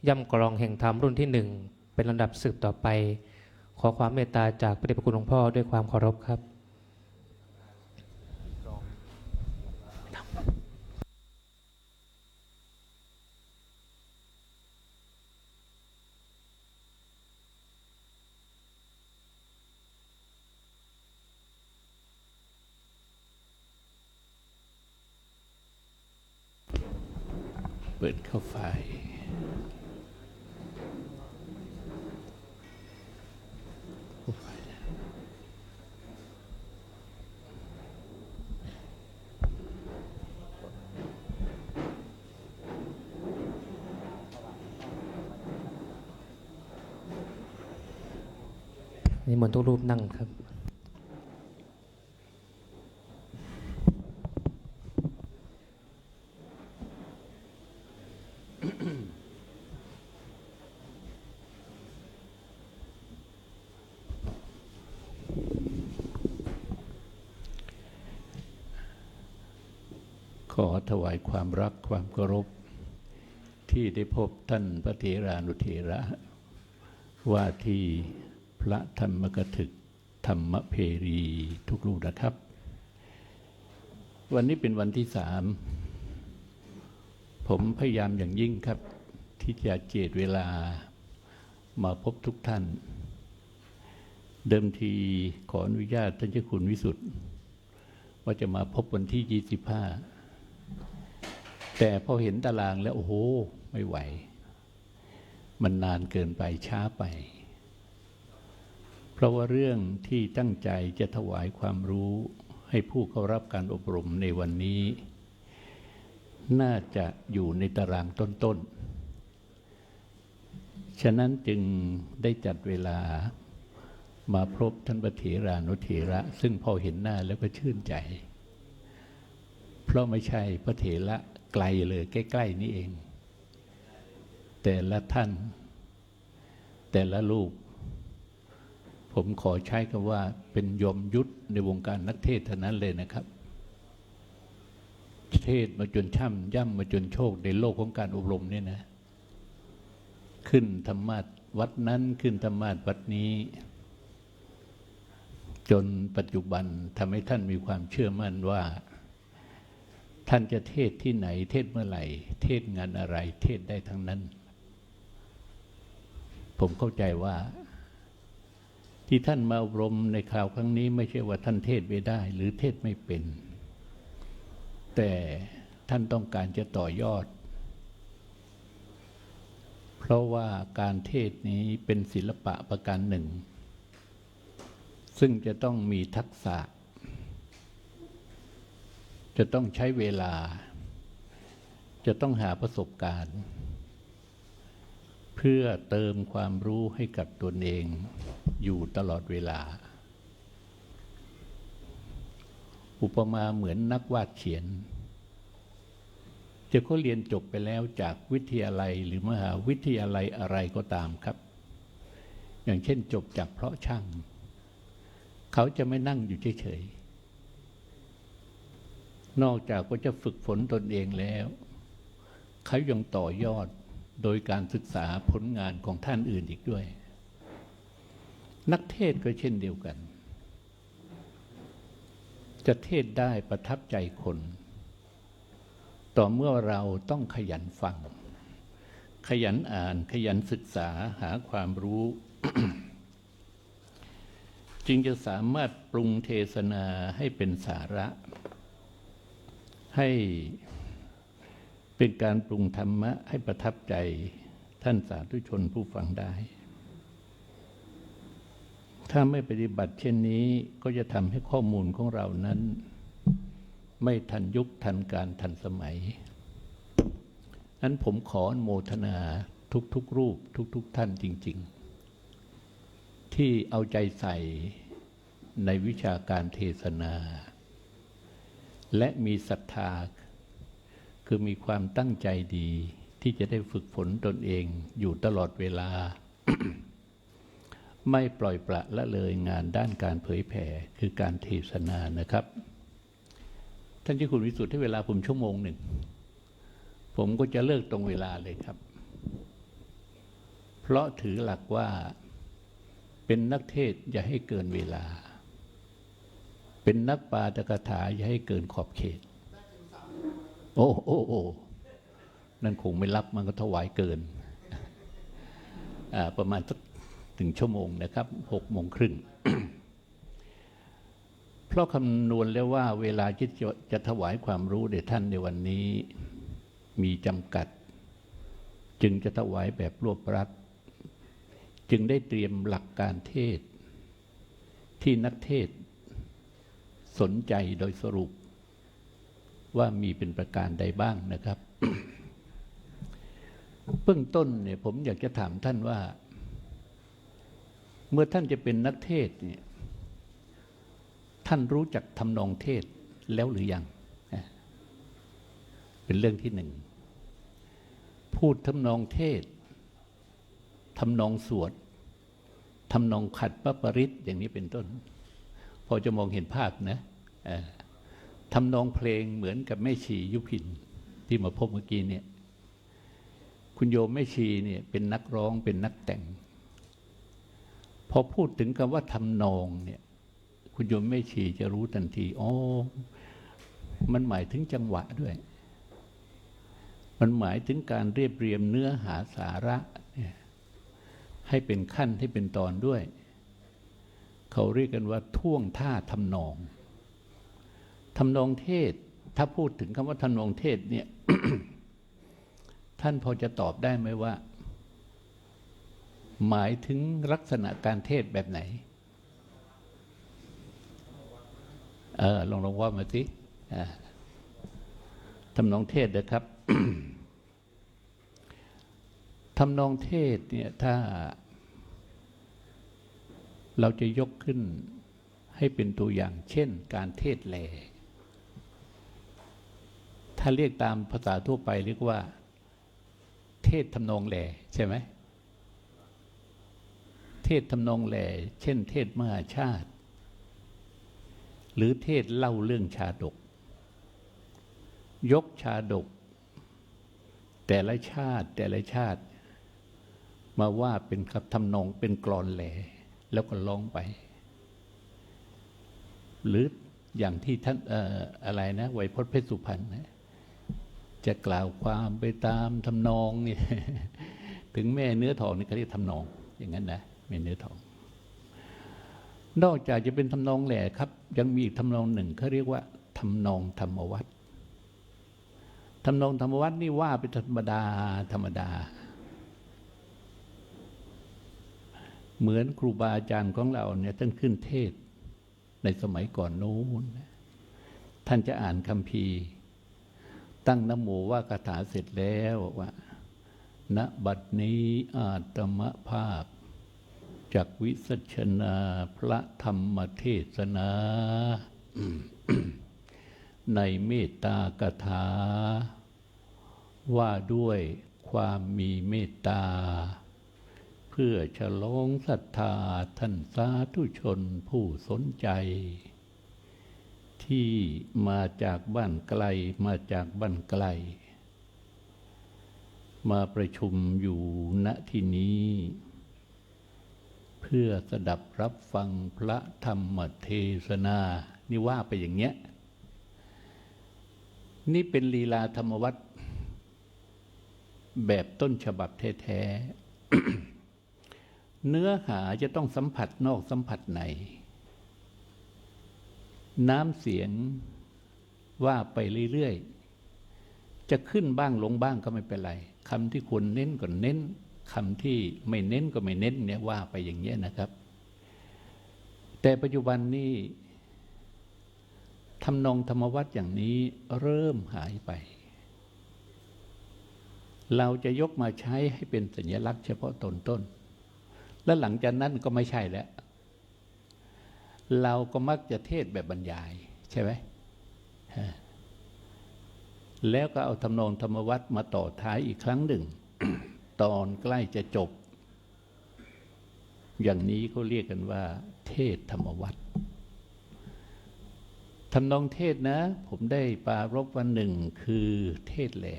ย่ำกรองแห่งธรรมรุ่นที่1เป็นลำดับสืบต่อไปขอความเมตตาจากพระเดชพระคุณหลวงพ่อด้วยความเคารพครับเปิดเข้าไฟนิมนต์ทุกรูปนั่งครับขอถวายความรักความเคารพที่ได้พบท่านพระเถรานุเถระว่าที่พระธรรมกถึกธรรมเพรีทุกรูปนะครับวันนี้เป็นวันที่3ผมพยายามอย่างยิ่งครับที่จะเจียดเวลามาพบทุกท่านเดิมทีขออนุญาตท่านเจ้าคุณวิสุทธิ์ว่าจะมาพบวันที่25แต่พอเห็นตารางแล้วโอ้โหไม่ไหวมันนานเกินไปช้าไปเพราะว่าเรื่องที่ตั้งใจจะถวายความรู้ให้ผู้เข้ารับการอบรมในวันนี้น่าจะอยู่ในตารางต้นๆฉะนั้นจึงได้จัดเวลามาพบท่านพระเถรานุเถระซึ่งพอเห็นหน้าแล้วก็ชื่นใจเพราะไม่ใช่พระเถระไกลเลยใกล้ๆนี่เองแต่ละท่านแต่ละลูกผมขอใช้คำว่าเป็นยมยุทธในวงการนักเทศน์เท่านั้นเลยนะครับเทศมาจนช่ำย่ำมาจนโชคในโลกของการอบรมเนี่ยนะขึ้นธรรมาสน์วัดนั้นขึ้นธรรมาสน์วัดนี้จนปัจจุบันทำให้ท่านมีความเชื่อมั่นว่าท่านจะเทศที่ไหนเทศเมื่อไหร่เทศงานอะไรเทศได้ทั้งนั้นผมเข้าใจว่าที่ท่านมาอบรมในคราวครั้งนี้ไม่ใช่ว่าท่านเทศไม่ได้หรือเทศไม่เป็นแต่ท่านต้องการจะต่อยอดเพราะว่าการเทศนี้เป็นศิลปะประการหนึ่งซึ่งจะต้องมีทักษะจะต้องใช้เวลาจะต้องหาประสบการณ์เพื่อเติมความรู้ให้กับตนเองอยู่ตลอดเวลาอุปมาเหมือนนักวาดเขียนจะเขาเรียนจบไปแล้วจากวิทยาลัยหรือมหาวิทยาลัยอะไรก็ตามครับอย่างเช่นจบจากเพาะช่างเขาจะไม่นั่งอยู่เฉยๆนอกจากว่าจะฝึกฝนตนเองแล้วเขายังต่อยอดโดยการศึกษาผลงานของท่านอื่นอีกด้วยนักเทศก็เช่นเดียวกันจะเทศได้ประทับใจคนต่อเมื่อเราต้องขยันฟังขยันอ่านขยันศึกษาหาความรู้ จึงจะสามารถปรุงเทศนาให้เป็นสาระให้เป็นการปรุงธรรมะให้ประทับใจท่านสาธุชนผู้ฟังได้ถ้าไม่ปฏิบัติเช่นนี้ก็จะทำให้ข้อมูลของเรานั้นไม่ทันยุคทันการทันสมัยนั้นผมขออนุโมทนาทุกรูปทุกท่านจริงๆที่เอาใจใส่ในวิชาการเทศนาและมีศรัทธาคือมีความตั้งใจดีที่จะได้ฝึกฝนตนเองอยู่ตลอดเวลา ไม่ปล่อยปละละเลยงานด้านการเผยแผ่คือการเทศนานะครับท่านเจ้าคุณวิสุทธิ์ให้เวลาผม1 ชั่วโมงผมก็จะเลิกตรงเวลาเลยครับ เพราะถือหลักว่าเป็นนักเทศอย่าให้เกินเวลาเป็นนักปาฐกถาอย่าให้เกินขอบเขตโอ้โอ้โอ้นั่นคงไม่รับมันก็ถวายเกินประมาณสักถึงชั่วโมงนะครับ18:30 เพราะคำนวณแล้วว่าเวลาที่จะถวายความรู้แด่ท่านในวันนี้มีจำกัดจึงจะถวายแบบรวบรัดจึงได้เตรียมหลักการเทศที่นักเทศสนใจโดยสรุปว่ามีเป็นประการใดบ้างนะครับ เบื้องต้นเนี่ยผมอยากจะถามท่านว่าเมื่อท่านจะเป็นนักเทศเนี่ยท่านรู้จักทำนองเทศแล้วหรือยังเป็นเรื่องที่หนึ่งพูดทำนองเทศทำนองสวดทำนองขัดพระปริตอย่างนี้เป็นต้นพอจะมองเห็นภาพนะทำนองเพลงเหมือนกับแม่ชียุพินที่มาพบเมื่อกี้เนี่ยคุณโยมแม่ชีเนี่ยเป็นนักร้องเป็นนักแต่งพอพูดถึงคำว่าทำนองเนี่ยคุณโยมแม่ชีจะรู้ทันทีอ๋อมันหมายถึงจังหวะด้วยมันหมายถึงการเรียบเรียงเนื้อหาสาระเนี่ยให้เป็นขั้นให้เป็นตอนด้วยเขาเรียกกันว่าท่วงท่าทำนองทำนองเทศถ้าพูดถึงคำว่าทำนองเทศเนี่ย ท่านพอจะตอบได้ไหมว่าหมายถึงลักษณะการเทศแบบไหนลองว่ามาสิทำนองเทศนะครับ ทำนองเทศเนี่ยถ้าเราจะยกขึ้นให้เป็นตัวอย่างเช่นการเทศแลถ้าเรียกตามภาษาทั่วไปเรียกว่าเทศทำนองแลใช่ไหมเทศทำนองแลเช่นเทศมหาชาติหรือเทศเล่าเรื่องชาดกยกชาดกแต่ละชาติมาว่าเป็นคำทำนองเป็นกลอนแหล่แล้วก็ร้องไปหรืออย่างที่ท่านอะไรนะไวยพจน์เพชรสุพรรณนะจะกล่าวความไปตามทำนองนี่ ถึงแม่เนื้อทองนี่เขาเรียกทำนองอย่างนั้นนะแม่เนื้อทองนอกจากจะเป็นทำนองแหล่ครับยังมีอีกทำนองหนึ่งเขาเรียกว่าทำนองธรรมวัตรทำนองธรรมวัตรนี่ว่าเป็นธรรมดาเหมือนครูบาอาจารย์ของเราเนี่ยท่านขึ้นเทศในสมัยก่อนโน้นท่านจะอ่านคัมภีร์ตั้งนะโมว่าคาถาเสร็จแล้วว่าณบัดนี้อาตมภาพจักวิสัชนาพระธรรมเทศนา ในเมตตากถาว่าด้วยความมีเมตตาเพื่อฉลองศรัทธาท่านสาธุชนผู้สนใจที่มาจากบ้านไกลมาประชุมอยู่ณที่นี้เพื่อสดับรับฟังพระธรรมเทศนานี่ว่าไปอย่างเงี้ยนี่เป็นลีลาธรรมวัตรแบบต้นฉบับแท้ๆ เนื้อหาจะต้องสัมผัสนอกสัมผัสในน้ำเสียงว่าไปเรื่อยๆจะขึ้นบ้างลงบ้างก็ไม่เป็นไรคำที่ควรเน้นก็เน้นคำที่ไม่เน้นก็ไม่เน้นเนี่ยว่าไปอย่างเงี้ยนะครับแต่ปัจจุบันนี้ทำนองธรรมวัตรอย่างนี้เริ่มหายไปเราจะยกมาใช้ให้เป็นสัญลักษณ์เฉพาะตนต้นและหลังจากนั้นก็ไม่ใช่แล้วเราก็มักจะเทศแบบบรรยายใช่ไหมแล้วก็เอาทำนองธรรมวัตรมาต่อท้ายอีกครั้งหนึ่ง ตอนใกล้จะจบอย่างนี้เขาเรียกกันว่าเทศธรรมวัตรทำนองเทศนะผมได้ปรารภวันหนึ่งคือเทศแหล่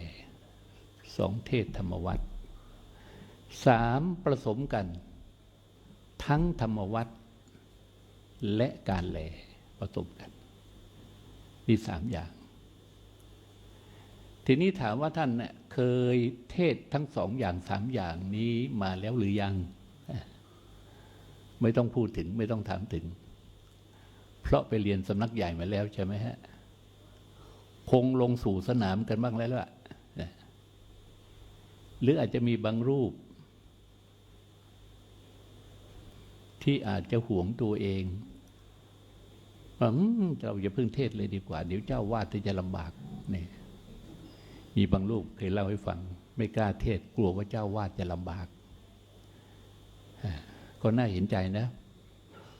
2เทศธรรมวัตร 3ผสมกันทั้งธรรมวัตรและการแลผสมกันนี่3อย่างทีนี้ถามว่าท่านเนี่ยเคยเทศทั้ง2อย่าง3อย่างนี้มาแล้วหรือยังไม่ต้องพูดถึงไม่ต้องถามถึงเพราะไปเรียนสำนักใหญ่มาแล้วใช่ไหมฮะคงลงสู่สนามกันบ้างแล้วล่ะหรืออาจจะมีบางรูปที่อาจจะหวงตัวเองว่าเราอย่าเพิ่งเทศเลยดีกว่าเดี๋ยวเจ้าวาดจะลำบากนี่มีบางรูปเคยเล่าให้ฟังไม่กล้าเทศกลัวว่าเจ้าวาดจะลำบากก็น่าเห็นใจนะ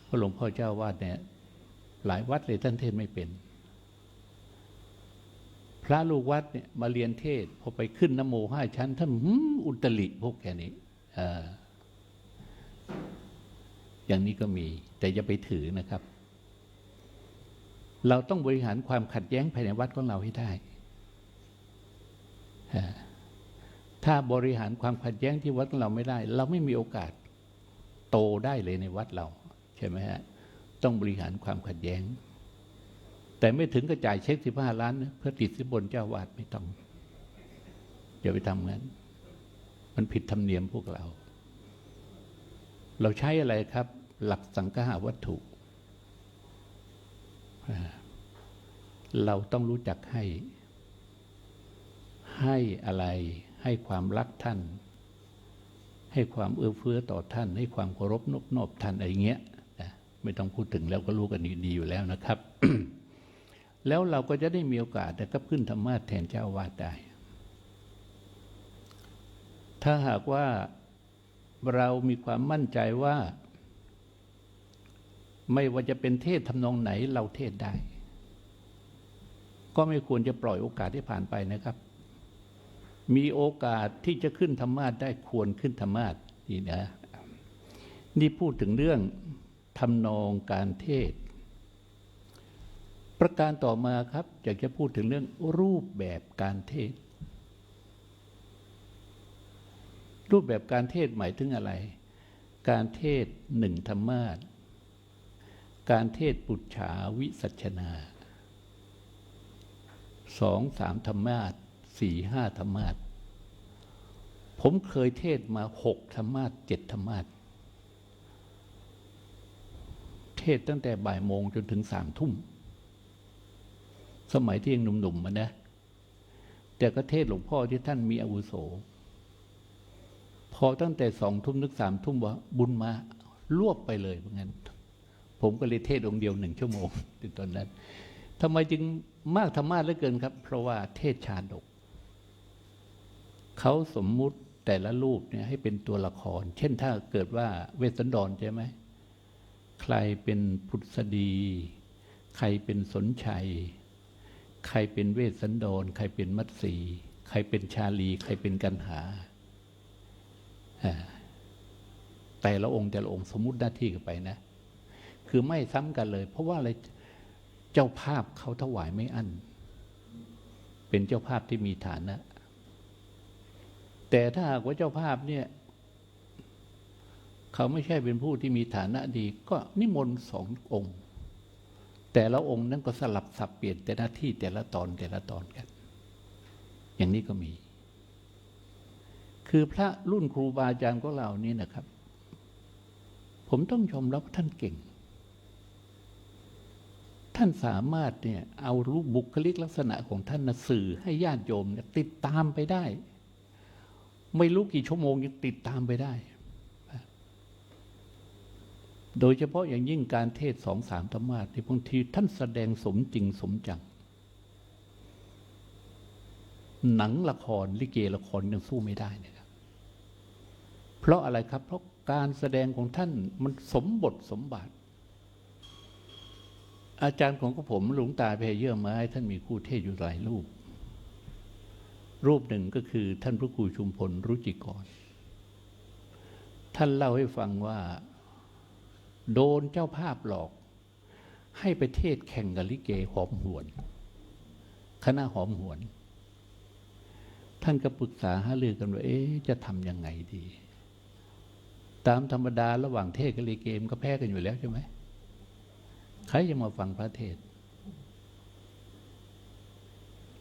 เพราะหลวงพ่อเจ้าวาดเนี่ยหลายวัดเลยท่านเทศไม่เป็นพระลูกวัดเนี่ยมาเรียนเทศพอไปขึ้นนะโม5 ชั้นท่านอุตริพวกแค่นี้อย่างนี้ก็มีแต่อย่าไปถือนะครับเราต้องบริหารความขัดแย้งภายในวัดของเราให้ได้ถ้าบริหารความขัดแย้งที่วัดของเราไม่ได้เราไม่มีโอกาสโตได้เลยในวัดเราใช่ไหมฮะต้องบริหารความขัดแย้งแต่ไม่ถึงกระจ่ายเช็ค15 ล้านนะเพื่อติดสินบนเจ้าวาดไม่ต้องอย่าไปทำงั้นมันผิดธรรมเนียมพวกเราใช้อะไรครับหลักสังฆาวัตถุเราต้องรู้จักให้อะไรให้ความรักท่านให้ความเอื้อเฟื้อต่อท่านให้ความเคารพนอบท่านอะไรเงี้ยไม่ต้องพูดถึงแล้วก็รู้กันดีอยู่แล้วนะครับ แล้วเราก็จะได้มีโอกาสแต่ก็ขึ้นธรรมาสน์แทนเจ้าวาดได้ถ้าหากว่าเรามีความมั่นใจว่าไม่ว่าจะเป็นเทศทำนองไหนเราเทศได้ก็ไม่ควรจะปล่อยโอกาสที่ผ่านไปนะครับมีโอกาสที่จะขึ้นธรรมาสน์ได้ควรขึ้นธรรมาสน์นี่นะนี่พูดถึงเรื่องทำนองการเทศประการต่อมาครับอยากจะพูดถึงเรื่องรูปแบบการเทศรูปแบบการเทศหมายถึงอะไรการเทศ1ธรรมาสน์การเทศปุจฉาวิสัชนา2 3ธรรมาสน์4 5ธรรมาสน์ผมเคยเทศมา6ธรรมาสน์7ธรรมาสน์เทศตั้งแต่บ่ายโมงจนถึง3 ทุ่มสมัยที่ยังหนุ่มๆมานะแต่ก็เทศหลวงพ่อที่ท่านมีอาวุโสพอตั้งแต่2 ทุ่มถึง3 ทุ่มว่าบุญมารวบไปเลยเพราะงั้นผมก็เลยเทศองค์เดียว1 ชั่วโมงในตอนนั้นทำไมจึงมากธรรมะเหลือเกินครับเพราะว่าเทศชาดกเขาสมมุติแต่ละรูปเนี่ยให้เป็นตัวละครเช่นถ้าเกิดว่าเวสสันดรใช่ไหมใครเป็นพุทธดีใครเป็นสนชัยใครเป็นเวสสันดรใครเป็นมัตสีใครเป็นชาลีใครเป็นกันหาแต่ละองค์สมมุติหน้าที่กันไปนะคือไม่ซ้ำกันเลยเพราะว่าอะไรเจ้าภาพเขาถวายไม่อั้นเป็นเจ้าภาพที่มีฐานะแต่ถ้าหากว่าเจ้าภาพเนี่ยเขาไม่ใช่เป็นผู้ที่มีฐานะดีก็นิมนต์2 องค์แต่ละองค์นั้นก็สลับสับเปลี่ยนแต่หน้าที่แต่ละตอนกันอย่างนี้ก็มีคือพระรุ่นครูบาอาจารย์ของเรานี่นะครับผมต้องยอมรับว่าท่านเก่งท่านสามารถเนี่ยเอารูปบุคลิกลักษณะของท่านนะสื่อให้ญาติโยมเนี่ยติดตามไปได้ไม่รู้กี่ชั่วโมงยังติดตามไปได้โดยเฉพาะอย่างยิ่งการเทศ2 3ธรรมาสน์ที่บางทีท่านแสดงสมจริงสมจังหนังละครลิเกละครยังสู้ไม่ได้นะครับเพราะอะไรครับเพราะการแสดงของท่านมันสมบทสมบัติอาจารย์ของผมหลวงตาเพเยื่อไม้ท่านมีคู่เทศอยู่หลายรูปหนึ่งก็คือท่านพระครูชุมพลรุจิกรท่านเล่าให้ฟังว่าโดนเจ้าภาพหลอกให้ไปเทศแข่งกับลิเกหอมหวนคณะหอมหวนท่านก็ปรึกษาหารือกันว่าจะทำยังไงดี ตามธรรมดาระหว่างเทศกับลิเกมก็แพ้กันอยู่แล้วใช่ไหมใครจะมาฟังพระเทศ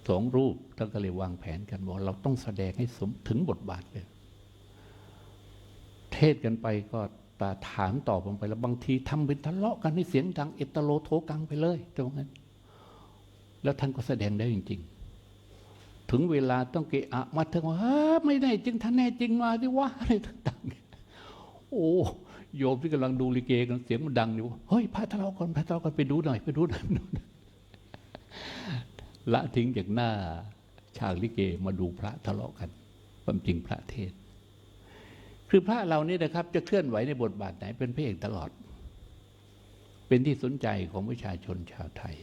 สองรูปท่านก็เลยวางแผนกันบอกเราต้องแสดงให้สมถึงบทบาทเลยเทศกันไปก็ตาถามตอบลงไปแล้วบางทีทำเป็นทะเลาะกันให้เสียงดังเอตโลโทกังไปเลยตรงนั้นแล้วท่านก็แสดงได้จริงๆถึงเวลาต้องเกะอะมาถึงว่าไม่ได้จริงท่านแน่จริงมาที่ว่าอะไรต่างๆโอ้โยมที่กำลังดูลิเกกันเสียงมันดังอยู่เฮ้ยพระทะเลาะกันพระทะเลาะกันไปดูหน่อยไปดูหน่อยละทิ้งจากหน้าฉากลิเกมาดูพระทะเลาะกันความจริงพระเทศคือพระเรานี่นะครับจะเคลื่อนไหวในบทบาทไหนเป็นพระเอกตลอดเป็นที่สนใจของประชาชนชาวไทย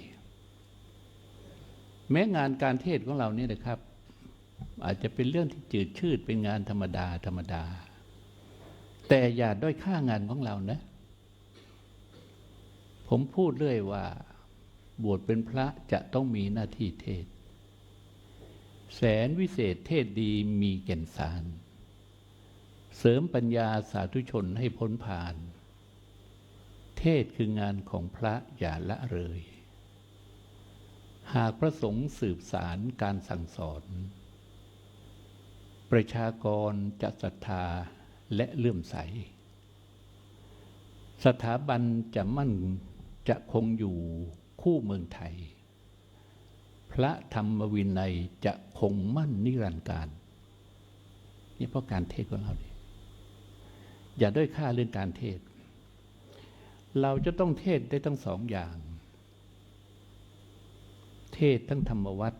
แม้งานการเทศของเรานี่นะครับอาจจะเป็นเรื่องที่จืดชืดเป็นงานธรรมดาธรรมดาแต่อย่าด้อยค่างานของเรานะผมพูดเรื่อยว่าบวชเป็นพระจะต้องมีหน้าที่เทศแสนวิเศษเทศดีมีแก่นสารเสริมปัญญาสาธุชนให้พ้นผ่านเทศคืองานของพระอย่าละเลยหากพระสงฆ์สืบสารการสั่งสอนประชากรจะศรัทธาและเลื่อมใสสถาบันจะมั่นจะคงอยู่คู่เมืองไทยพระธรรมวินัยจะคงมั่นนิรันดร์การนี่เพราะการเทศของเราเนี่ยอย่าด้อยค่าเรื่องการเทศเราจะต้องเทศได้ทั้งสองอย่างเทศทั้งธรรมวัตร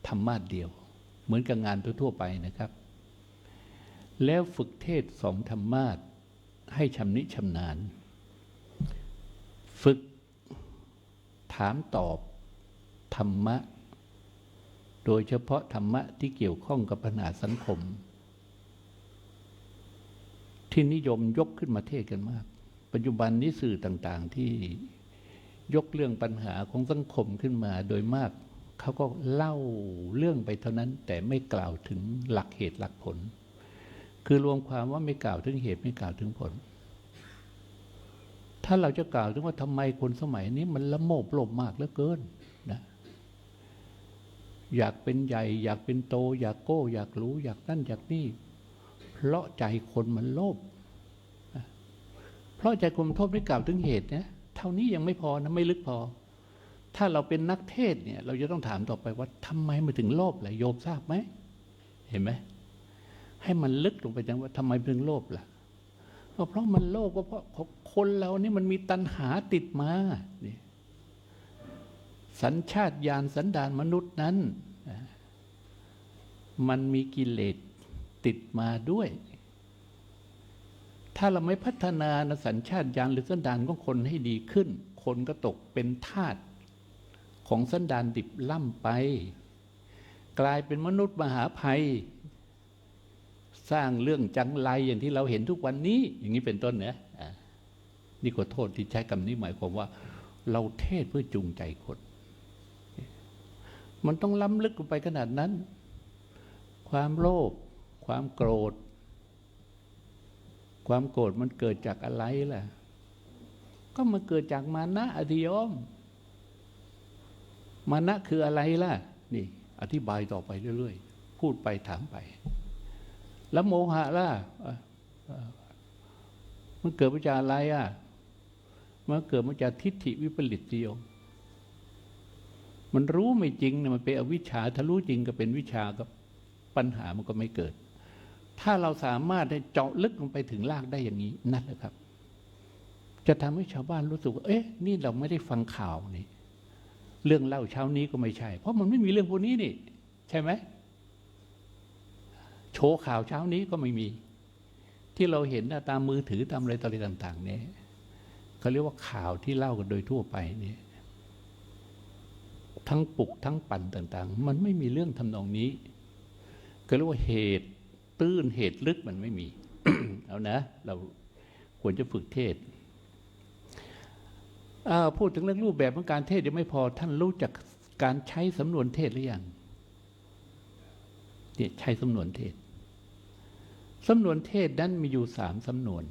ธรรมาสเดียวเหมือนกับงานทั่วๆไปนะครับแล้วฝึกเทศสองธรรมาสให้ชำนิชำนาญฝึกถามตอบธรรมะโดยเฉพาะธรรมะที่เกี่ยวข้องกับปัญหาสังคมที่นิยมยกขึ้นมาเทศกันมากปัจจุบันนี้สื่อต่างๆที่ยกเรื่องปัญหาของสังคมขึ้นมาโดยมากเขาก็เล่าเรื่องไปเท่านั้นแต่ไม่กล่าวถึงหลักเหตุหลักผลคือรวมความว่าไม่กล่าวถึงเหตุไม่กล่าวถึงผลถ้าเราจะกล่าวถึงว่าทำไมคนสมัยนี้มันละโมบโลภมากเหลือเกินนะอยากเป็นใหญ่อยากเป็นโตอยากโก้อยากรู้อยากนั่นอยากนี่เพราะใจคนมันโลภเพราะใจคนมันโลภไม่กล่าวถึงเหตุนะเท่านี้ยังไม่พอนะไม่ลึกพอถ้าเราเป็นนักเทศเนี่ยเราจะต้องถามต่อไปว่าทำไมมันถึงโลภล่ะโยมทราบไหมเห็นไหมให้มันลึกลงไปจังว่าทำไมถึงโลภล่ะก็เพราะมันโลภก็เพราะคนเรานี่มันมีตัณหาติดมานี่สัญชาตญาณสันดานมนุษย์นั้นมันมีกิเลสติดมาด้วยถ้าเราไม่พัฒนาสัญชาตญาณหรือสันดานของคนให้ดีขึ้นคนก็ตกเป็นทาสของสันดานดิบล่ำไปกลายเป็นมนุษย์มหาภัยสร้างเรื่องจังไรอย่างที่เราเห็นทุกวันนี้อย่างนี้เป็นต้นนะนี่ขอโทษที่ใช้คำนี้หมายความว่าเราเทศเพื่อจูงใจคนมันต้องล้ำลึกลงไปขนาดนั้นความโลภความโกรธมันเกิดจากอะไรล่ะก็มันเกิดจากมานะอธิยมมานะคืออะไรล่ะนี่อธิบายต่อไปเรื่อยๆพูดไปถามไปแล้วโมหะล่ะมันเกิดมาจากอะไรอ่ะมันเกิดมาจากทิฏฐิวิปริตนิยมมันรู้ไม่จริงเนี่ยมันเป็นอวิชชาถ้ารู้จริงก็เป็นวิชาก็ปัญหามันก็ไม่เกิดถ้าเราสามารถได้เจาะลึกลงไปถึงรากได้อย่างนี้นั่นแหละครับจะทำให้ชาวบ้านรู้สึกว่าเอ๊ะนี่เราไม่ได้ฟังข่าวนี่เรื่องเล่าเช้านี้ก็ไม่ใช่เพราะมันไม่มีเรื่องพวกนี้นี่ใช่ไหมโชว์ข่าวเช้านี้ก็ไม่มีที่เราเห็นตามมือถือตามอะไรต่างๆเนี่ยเขาเรียกว่าข่าวที่เล่ากันโดยทั่วไปเนี่ยทั้งปลุกทั้งปั่นต่างๆมันไม่มีเรื่องทำนองนี้ก็เรียกว่าเหตุตื้นเหตุลึกมันไม่มี เอานะเราควรจะฝึกเทศพูดถึงเรื่องรูปแบบของการเทศยังไม่พอท่านรู้จักการใช้สำนวนเทศหรือยังเนี่ยใช้สำนวนเทศนั้นมีอยู่3 สำนวน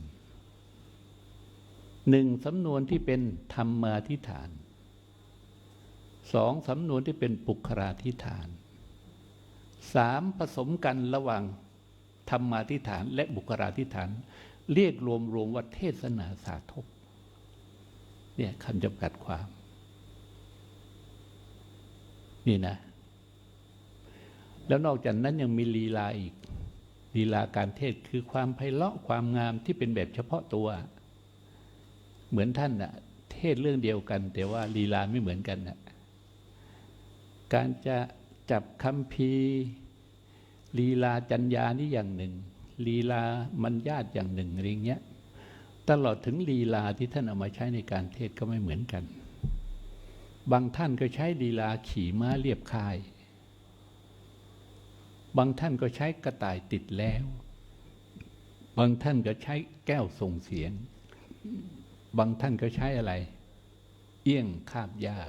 1 สำนวนที่เป็นธรรมาธิฐาน 2 สำนวนที่เป็นปุคคราธิฐาน 3 ผสมกันระหว่างธรรมาธิฐานและบุคคราธิฐาน เรียกรวมว่าเทศนาสาธกเนี่ยคำจำกัดความนี่นะแล้วนอกจากนั้นยังมีลีลาอีกลีลาการเทศคือความไพเราะความงามที่เป็นแบบเฉพาะตัวเหมือนท่านน่ะเทศเรื่องเดียวกันแต่ว่าลีลาไม่เหมือนกันน่ะการจะจับคัมภีร์ลีลาจัญญานี่อย่างหนึ่งลีลามัญญาตอย่างหนึ่งอะไรเงี้ยตลอดถึงลีลาที่ท่านเอามาใช้ในการเทศก็ไม่เหมือนกันบางท่านก็ใช้ลีลาขี่ม้าเรียบคายบางท่านก็ใช้กระต่ายติดแล้วบางท่านก็ใช้แก้วส่งเสียงบางท่านก็ใช้อะไรเอี้ยงคาบหญ้า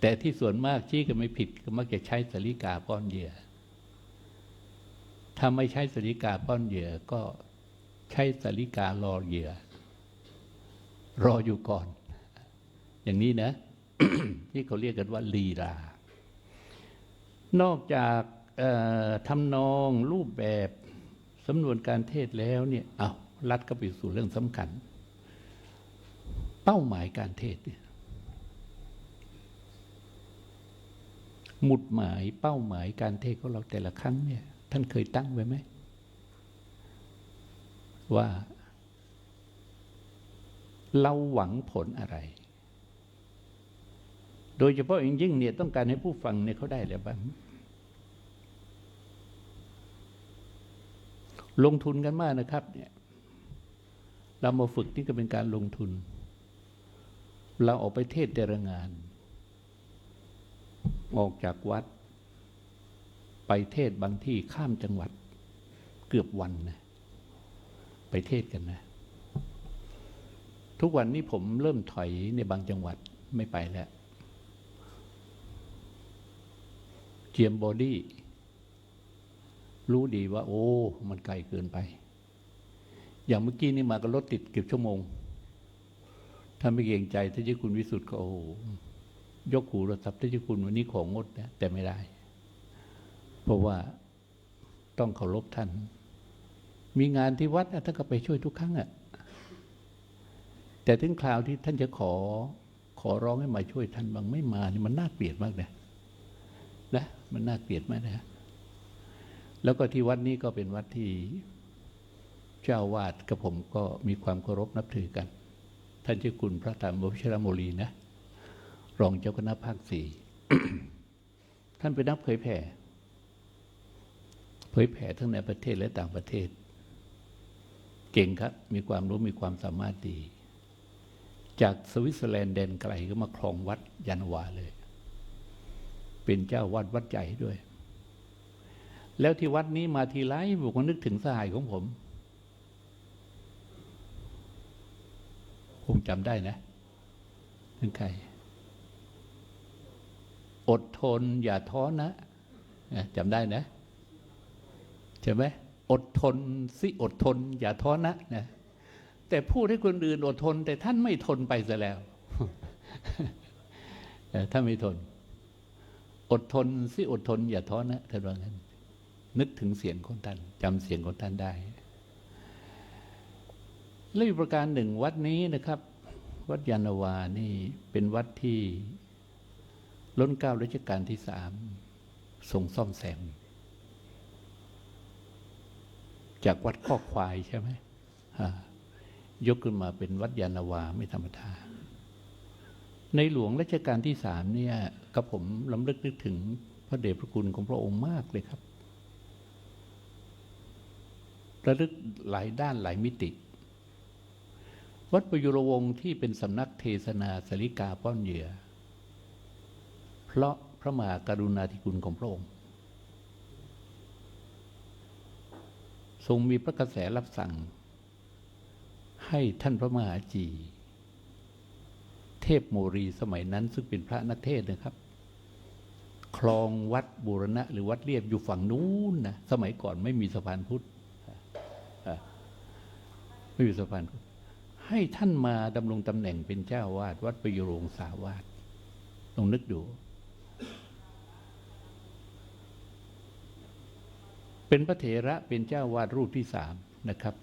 แต่ที่ส่วนมากชี้กันไม่ผิดก็มักจะใช้สลิกาป้อนเหยื่อถ้าไม่ใช้สลิกาป้อนเหยื่อก็ใช้สลิการอเหยื่อรออยู่ก่อนอย่างนี้นะ ที่เขาเรียกกันว่าลีลานอกจากทำนองรูปแบบสำนวนการเทศแล้วเนี่ยลัดก็ไปสู่เรื่องสำคัญเป้าหมายการเทศหมุดหมายเป้าหมายการเทศของเราแต่ละครั้งเนี่ยท่านเคยตั้งไว้ไหมว่าเราหวังผลอะไรโดยเฉพาะอย่างยิ่งเนี่ยต้องการให้ผู้ฟังเนี่ยเขาได้อะไรบ้างลงทุนกันมากนะครับเนี่ยเรามาฝึกนี่ก็เป็นการลงทุนเราออกไปเทศแต่ละงานออกจากวัดไปเทศบางที่ข้ามจังหวัดเกือบวันนะไปเทศกันนะทุกวันนี้ผมเริ่มถอยในบางจังหวัดไม่ไปแล้วเจียมบอดี้รู้ดีว่าโอ้มันไกลเกินไปอย่างเมื่อกี้นี่มาก็รถติดเกือบชั่วโมงถ้าไม่เกรงใจท่านเจ้าคุณวิสุทธิ์ก็โอ้ยกหูโทรศัพท์ท่านเจ้าคุณวันนี้ของงดนะแต่ไม่ได้เพราะว่าต้องเคารพท่านมีงานที่วัดท่านก็ไปช่วยทุกครั้งแต่ถึงคราวที่ท่านจะขอร้องให้มาช่วยท่านบางไม่มานี่มันน่าเกลียดมากนะมันน่าเกลียดมากนะแล้วก็ที่วัดนี้ก็เป็นวัดที่เจ้าวาดกับผมก็มีความเคารพนับถือกันท่านเจ้าคุณพระธรรมวชิรโมลีนะรองเจ้าคณะภาค 4ท่านเป็นนักเผยแผ่ทั้งในประเทศและต่างประเทศเก่งครับมีความรู้มีความสามารถดีจากสวิตเซอร์แลนด์แดนไกลก็มาครองวัดยานวาเลยเป็นเจ้าวัดใหญ่ด้วยแล้วที่วัดนี้มาทีไรผมก็นึกถึงสหายของผมคงจำได้นะถึงใครอดทนอย่าท้อนะจำได้นะใช่ไหมอดทนสิอดทนอย่าท้อนะแต่พูดให้คนอื่นอดทนแต่ท่านไม่ทนไปซะแล้ว ท่านไม่ทนอดทนสิอดทนอย่าท้อนะท่านว่างั้นนึกถึงเสียงของท่านจำเสียงของท่านได้และอีกประการหนึ่งวัดนี้นะครับวัดยานวานี่เป็นวัดที่ล้นเกล้ารัชกาลที่3ทรงซ่อมแซมจากวัดข้อควายใช่ไหมยกขึ้นมาเป็นวัดยานวาไม่ธรรมดาในหลวงรัชกาลที่3เนี่ยกับผมลำลึกนึกถึงพระเดชพระคุณของพระองค์มากเลยครับระลึกหลายด้านหลายมิติวัดประยุรวงศ์ที่เป็นสำนักเทศนาสลิกาป้อนเหยื่อเพราะพระมหากรุณาธิคุณของพระองค์ทรงมีพระกระแสรับสั่งให้ท่านพระมหาจีเทพโมรีสมัยนั้นซึ่งเป็นพระนักเทศนะครับคลองวัดบูรณะหรือวัดเรียบอยู่ฝั่งนู้นนะสมัยก่อนไม่มีสะพานพุทธไ ไม่มีสะพานให้ท่านมาดำรงตำแหน่งเป็นเจ้าวาดวัดประยุรงสาวาสลองนึกดูเป็นพระเถระเป็นเจ้าวาดรูปที่3นะครับ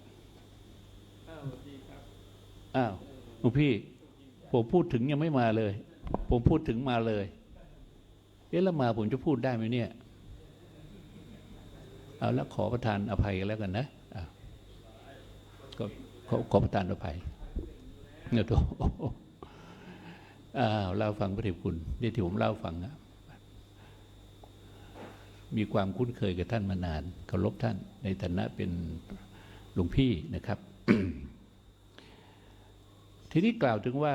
อ้าวหลวงพี่ผมพูดถึงยังไม่มาเลยผมพูดถึงมาเลยแล้วมาผมจะพูดได้ไหมเนี่ยเอาแล้วขอประทานอภัยกันแล้วกันนะก็ขอประทานอภัยเนี่ยตัวเล่าฟังพระเดชคุณนี่ที่ผมเล่าฟังนะมีความคุ้นเคยกับท่านมานานเคารพท่านในฐานะเป็นหลวงพี่นะครับ ทีนี้กล่าวถึงว่า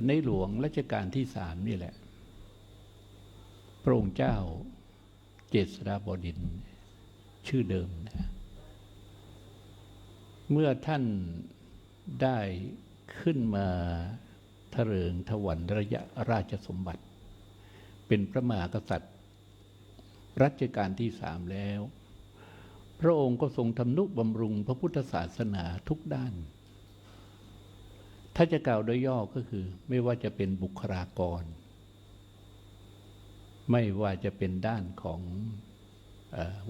ในหลวงรัชกาลที่3นี่แหละพระองค์เจ้าเจษฎาบดินทร์ชื่อเดิมนะเมื่อท่านได้ขึ้นมาทะเริงถวันระยะราชสมบัติเป็นพระมหากษัตริย์รัชกาลที่3แล้วพระองค์ก็ทรงทำนุบำรุงพระพุทธศาสนาทุกด้านถ้าจะกล่าวโดยย่อก็คือไม่ว่าจะเป็นบุคลากรไม่ว่าจะเป็นด้านของ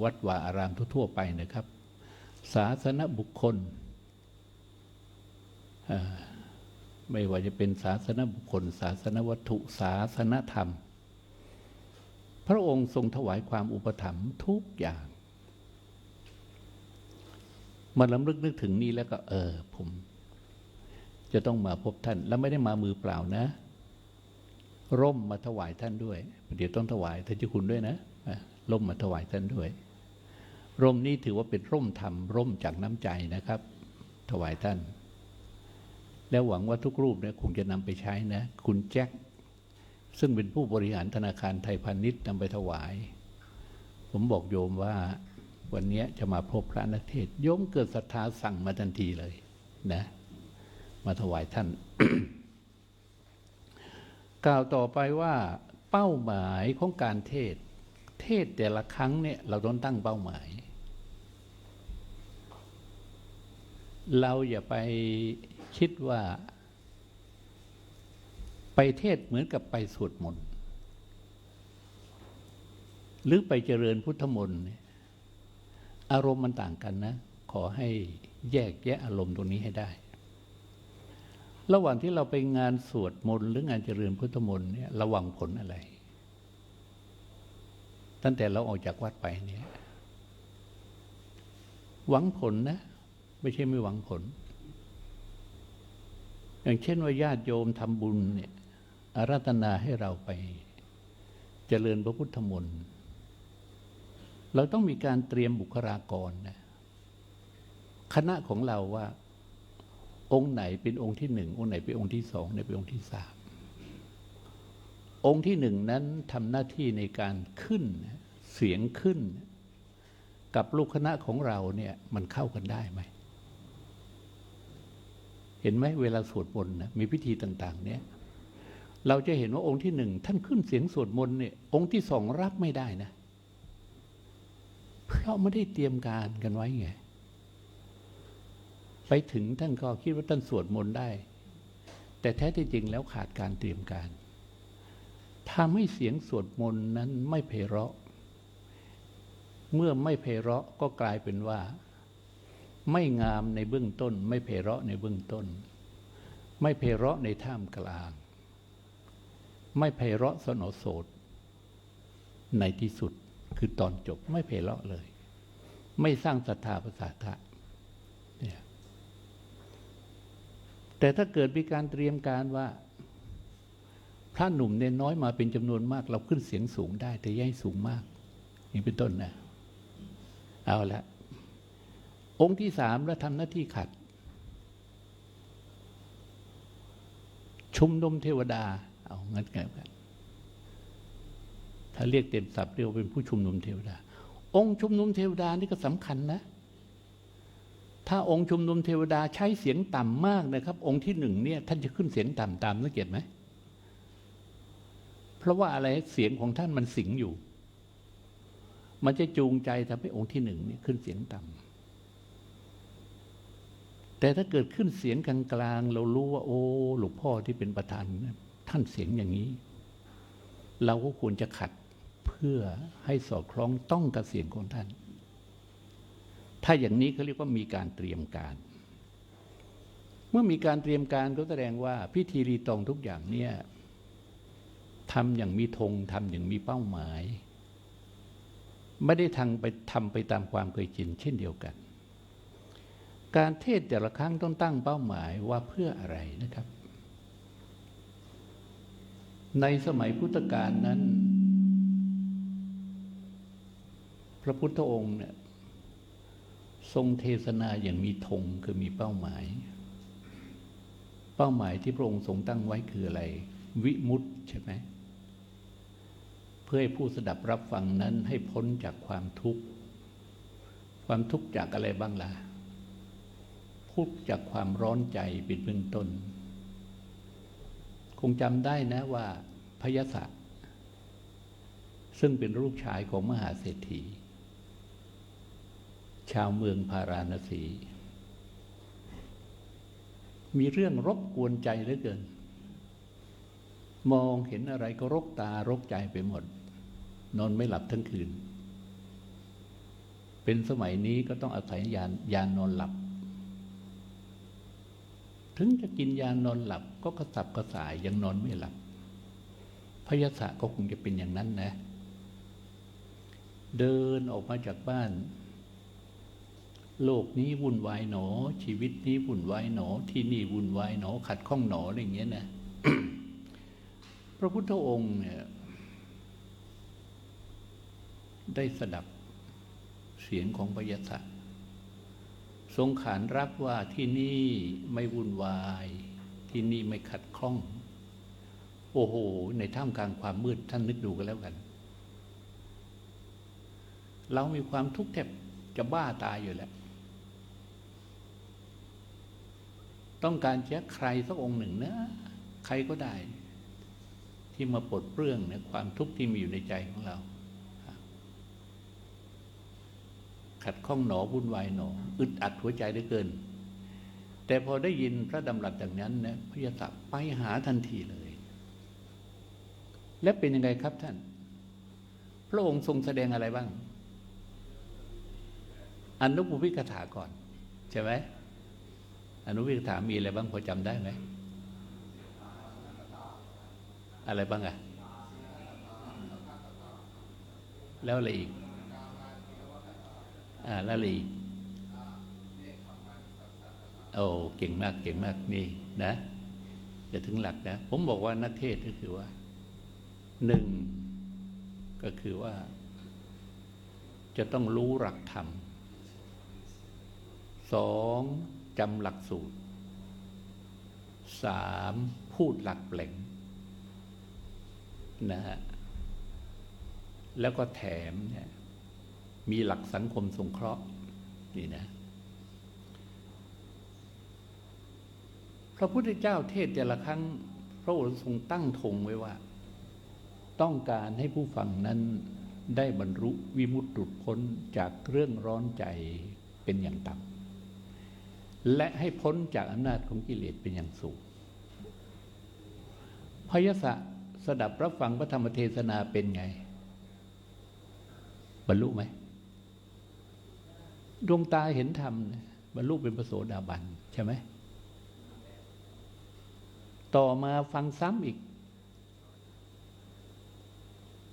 วัดวาอารามทั่วๆไปนะครับศาสนบุคคลไม่ว่าจะเป็นศาสนบุคคลศาสนวัตถุศาสนธรรมพระองค์ทรงถวายความอุปถัมภ์ทุกอย่างมาลำลึกนึกถึงนี้แล้วก็ผมจะต้องมาพบท่านแล้วไม่ได้มามือเปล่านะร่มมาถวายท่านด้วยเดี๋ยวต้องถวายท่านเจ้าคุณด้วยนะร่มมาถวายท่านด้วยร่มนี้ถือว่าเป็นร่มธรรมร่มจากน้ำใจนะครับถวายท่านแล้วหวังว่าทุกรูปเนี่ยคงจะนำไปใช้นะคุณแจ็คซึ่งเป็นผู้บริหารธนาคารไทยพาณิชย์นำไปถวายผมบอกโยมว่าวันนี้จะมาพบพระนักเทศน์โยมเกิดศรัทธาสั่งมาทันทีเลยนะมาถวายท่าน กล่าวต่อไปว่าเป้าหมายของการเทศแต่ละครั้งเนี่ยเราต้องตั้งเป้าหมายเราอย่าไปคิดว่าไปเทศเหมือนกับไปสวดมนต์หรือไปเจริญพุทธมนต์อารมณ์มันต่างกันนะขอให้แยกแยะอารมณ์ตรงนี้ให้ได้ระหว่างที่เราไปงานสวดมนต์หรืองานเจริญพุทธมนต์เนี่ยระวังผลอะไรตั้งแต่เราออกจากวัดไปเนี่ยหวังผลนะไม่ใช่ไม่หวังผลอย่างเช่นว่าญาติโยมทำบุญเนี่ยอาราธนาให้เราไปเจริญพระพุทธมนต์เราต้องมีการเตรียมบุคลากรนะคณะของเราว่าองค์ไหนเป็นองค์ที่1องค์ไหนเป็นองค์ที่2องค์ไหนเป็นองค์ที่3องค์ที่1นั้นทำหน้าที่ในการขึ้นเสียงขึ้นกับลูกคณะของเราเนี่ยมันเข้ากันได้ไหมเห็นไหมเวลาสวดมนต์นะมีพิธีต่างๆเนี่ยเราจะเห็นว่าองค์ที่1ท่านขึ้นเสียงสวดมนต์เนี่ยองค์ที่2รับไม่ได้นะเพราะไม่ได้เตรียมการกันไว้ไงไปถึงท่านก็คิดว่าท่านสวดมนต์ได้แต่แท้ที่จริงแล้วขาดการเตรียมการทำให้เสียงสวดมนต์นั้นไม่ไพเราะเมื่อไม่ไพเราะก็กลายเป็นว่าไม่งามในเบื้องต้นไม่ไพเราะในเบื้องต้นไม่ไพเราะในท่ามกลางไม่ไพเราะสนอโสดในที่สุดคือตอนจบไม่ไพเราะเลยไม่สร้างศรัทธาประสาทะเนี่ยแต่ถ้าเกิดมีการเตรียมการว่าพระหนุ่มเนนน้อยมาเป็นจำนวนมากเราขึ้นเสียงสูงได้แต่อย่าให้สูงมากนี่เป็นต้นนะเอาละองค์ที่3แล้วทำหน้าที่ขัดชุมนุมเทวดาเอางั้นกันถ้าเรียกเต็มศัพท์เรียกว่าเป็นผู้ชุมนุมเทวดาองค์ชุมนุมเทวดานี่ก็สำคัญนะถ้าองค์ชุมนุมเทวดาใช้เสียงต่ำมากนะครับองค์ที่1เนี่ยท่านจะขึ้นเสียงต่ำตามสังเกตไหมเพราะว่าอะไรเสียงของท่านมันสิงอยู่มันจะจูงใจทำให้องค์ที่1นี่ขึ้นเสียงต่ แต่ถ้าเกิดขึ้นเสียงกลางๆเรารู้ว่าโอ้หลวงพ่อที่เป็นประธานท่านเสียงอย่างนี้เราก็ควรจะขัดเพื่อให้สอดคล้องต้องกับเสียงของท่านถ้าอย่างนี้เขาเรียกว่ามีการเตรียมการเมื่อมีการเตรียมการก็แสดงว่าพิธีรีตองทุกอย่างเนี่ยทำอย่างมีธงทำอย่างมีเป้าหมายไม่ได้ทำไปตามความเคยชินเช่นเดียวกันการเทศน์แต่ละครั้งต้องตั้งเป้าหมายว่าเพื่ออะไรนะครับในสมัยพุทธกาลนั้นพระพุทธองค์เนี่ยทรงเทศนาอย่างมีธงคือมีเป้าหมายเป้าหมายที่พระองค์ทรงตั้งไว้คืออะไรวิมุตติใช่ไหมเพื่อให้ผู้สดับรับฟังนั้นให้พ้นจากความทุกข์จากอะไรบ้างล่ะพูดจากความร้อนใจเป็นเบื้องต้นคงจำได้นะว่าพยศะซึ่งเป็นลูกชายของมหาเศรษฐีชาวเมืองพาราณสีมีเรื่องรบกวนใจเหลือเกินมองเห็นอะไรก็รกตารกใจไปหมดนอนไม่หลับทั้งคืนเป็นสมัยนี้ก็ต้องอาศัยยานอนหลับถึงจะกินยานอนหลับก็กระสับกระส่ายยังนอนไม่หลับพยศะก็คงจะเป็นอย่างนั้นนะเดินออกมาจากบ้านโลกนี้วุ่นวายหนอชีวิตนี้วุ่นวายหนอที่นี่วุ่นวายหนอขัดข้องหนออะไรอย่างเงี้ยนะ พระพุทธองค์เนี่ยได้สดับเสียงของพยศะทรงขานรับว่าที่นี่ไม่วุ่นวายที่นี่ไม่ขัดข้องโอ้โหในท่ามกลางความมืดท่านนึกดูกันแล้วกันเรามีความทุกข์แทบจะบ้าตายอยู่แล้วต้องการจะใครสักองค์หนึ่งนะใครก็ได้ที่มาปลดเปลื้องเนี่ยความทุกข์ที่มีอยู่ในใจของเราขัดข้องหนอวุ่นวายหนออึดอัดหัวใจเหลือเกินแต่พอได้ยินพระดำรัสอย่างนั้นนะพยศะไปหาทันทีเลยและเป็นยังไงครับท่านพระองค์ทรงแสดงอะไรบ้างอนุปุพิกถาก่อนใช่ไหมอนุปุพิกถามีอะไรบ้างพอจำได้ไหมอะไรบ้างอะแล้วอะไรอีกแล้วอะไรอีกโอ้เก่งมากเก่งมากนี่นะจะถึงหลักนะผมบอกว่านักเทศก็คือว่าหนึ่งก็คือว่าจะต้องรู้หลักธรรมสองจำหลักสูตรสามพูดหลักแปลงนะฮะแล้วก็แถมเนี่ยมีหลักสังคมสงเคราะห์นี่นะพระพุทธเจ้าเทศแต่ละครั้งพระองค์ทรงตั้งธงไว้ว่าต้องการให้ผู้ฟังนั้นได้บรรลุวิมุตติหลุดพ้นจากเรื่องร้อนใจเป็นอย่างต่ำและให้พ้นจากอำนาจของกิเลสเป็นอย่างสูงพยศะสดับรับฟังพระธรรมเทศนาเป็นไงบรรลุไหมดวงตาเห็นธรรมบรรลุเป็นพระโสดาบันใช่ไหมต่อมาฟังซ้ำอีก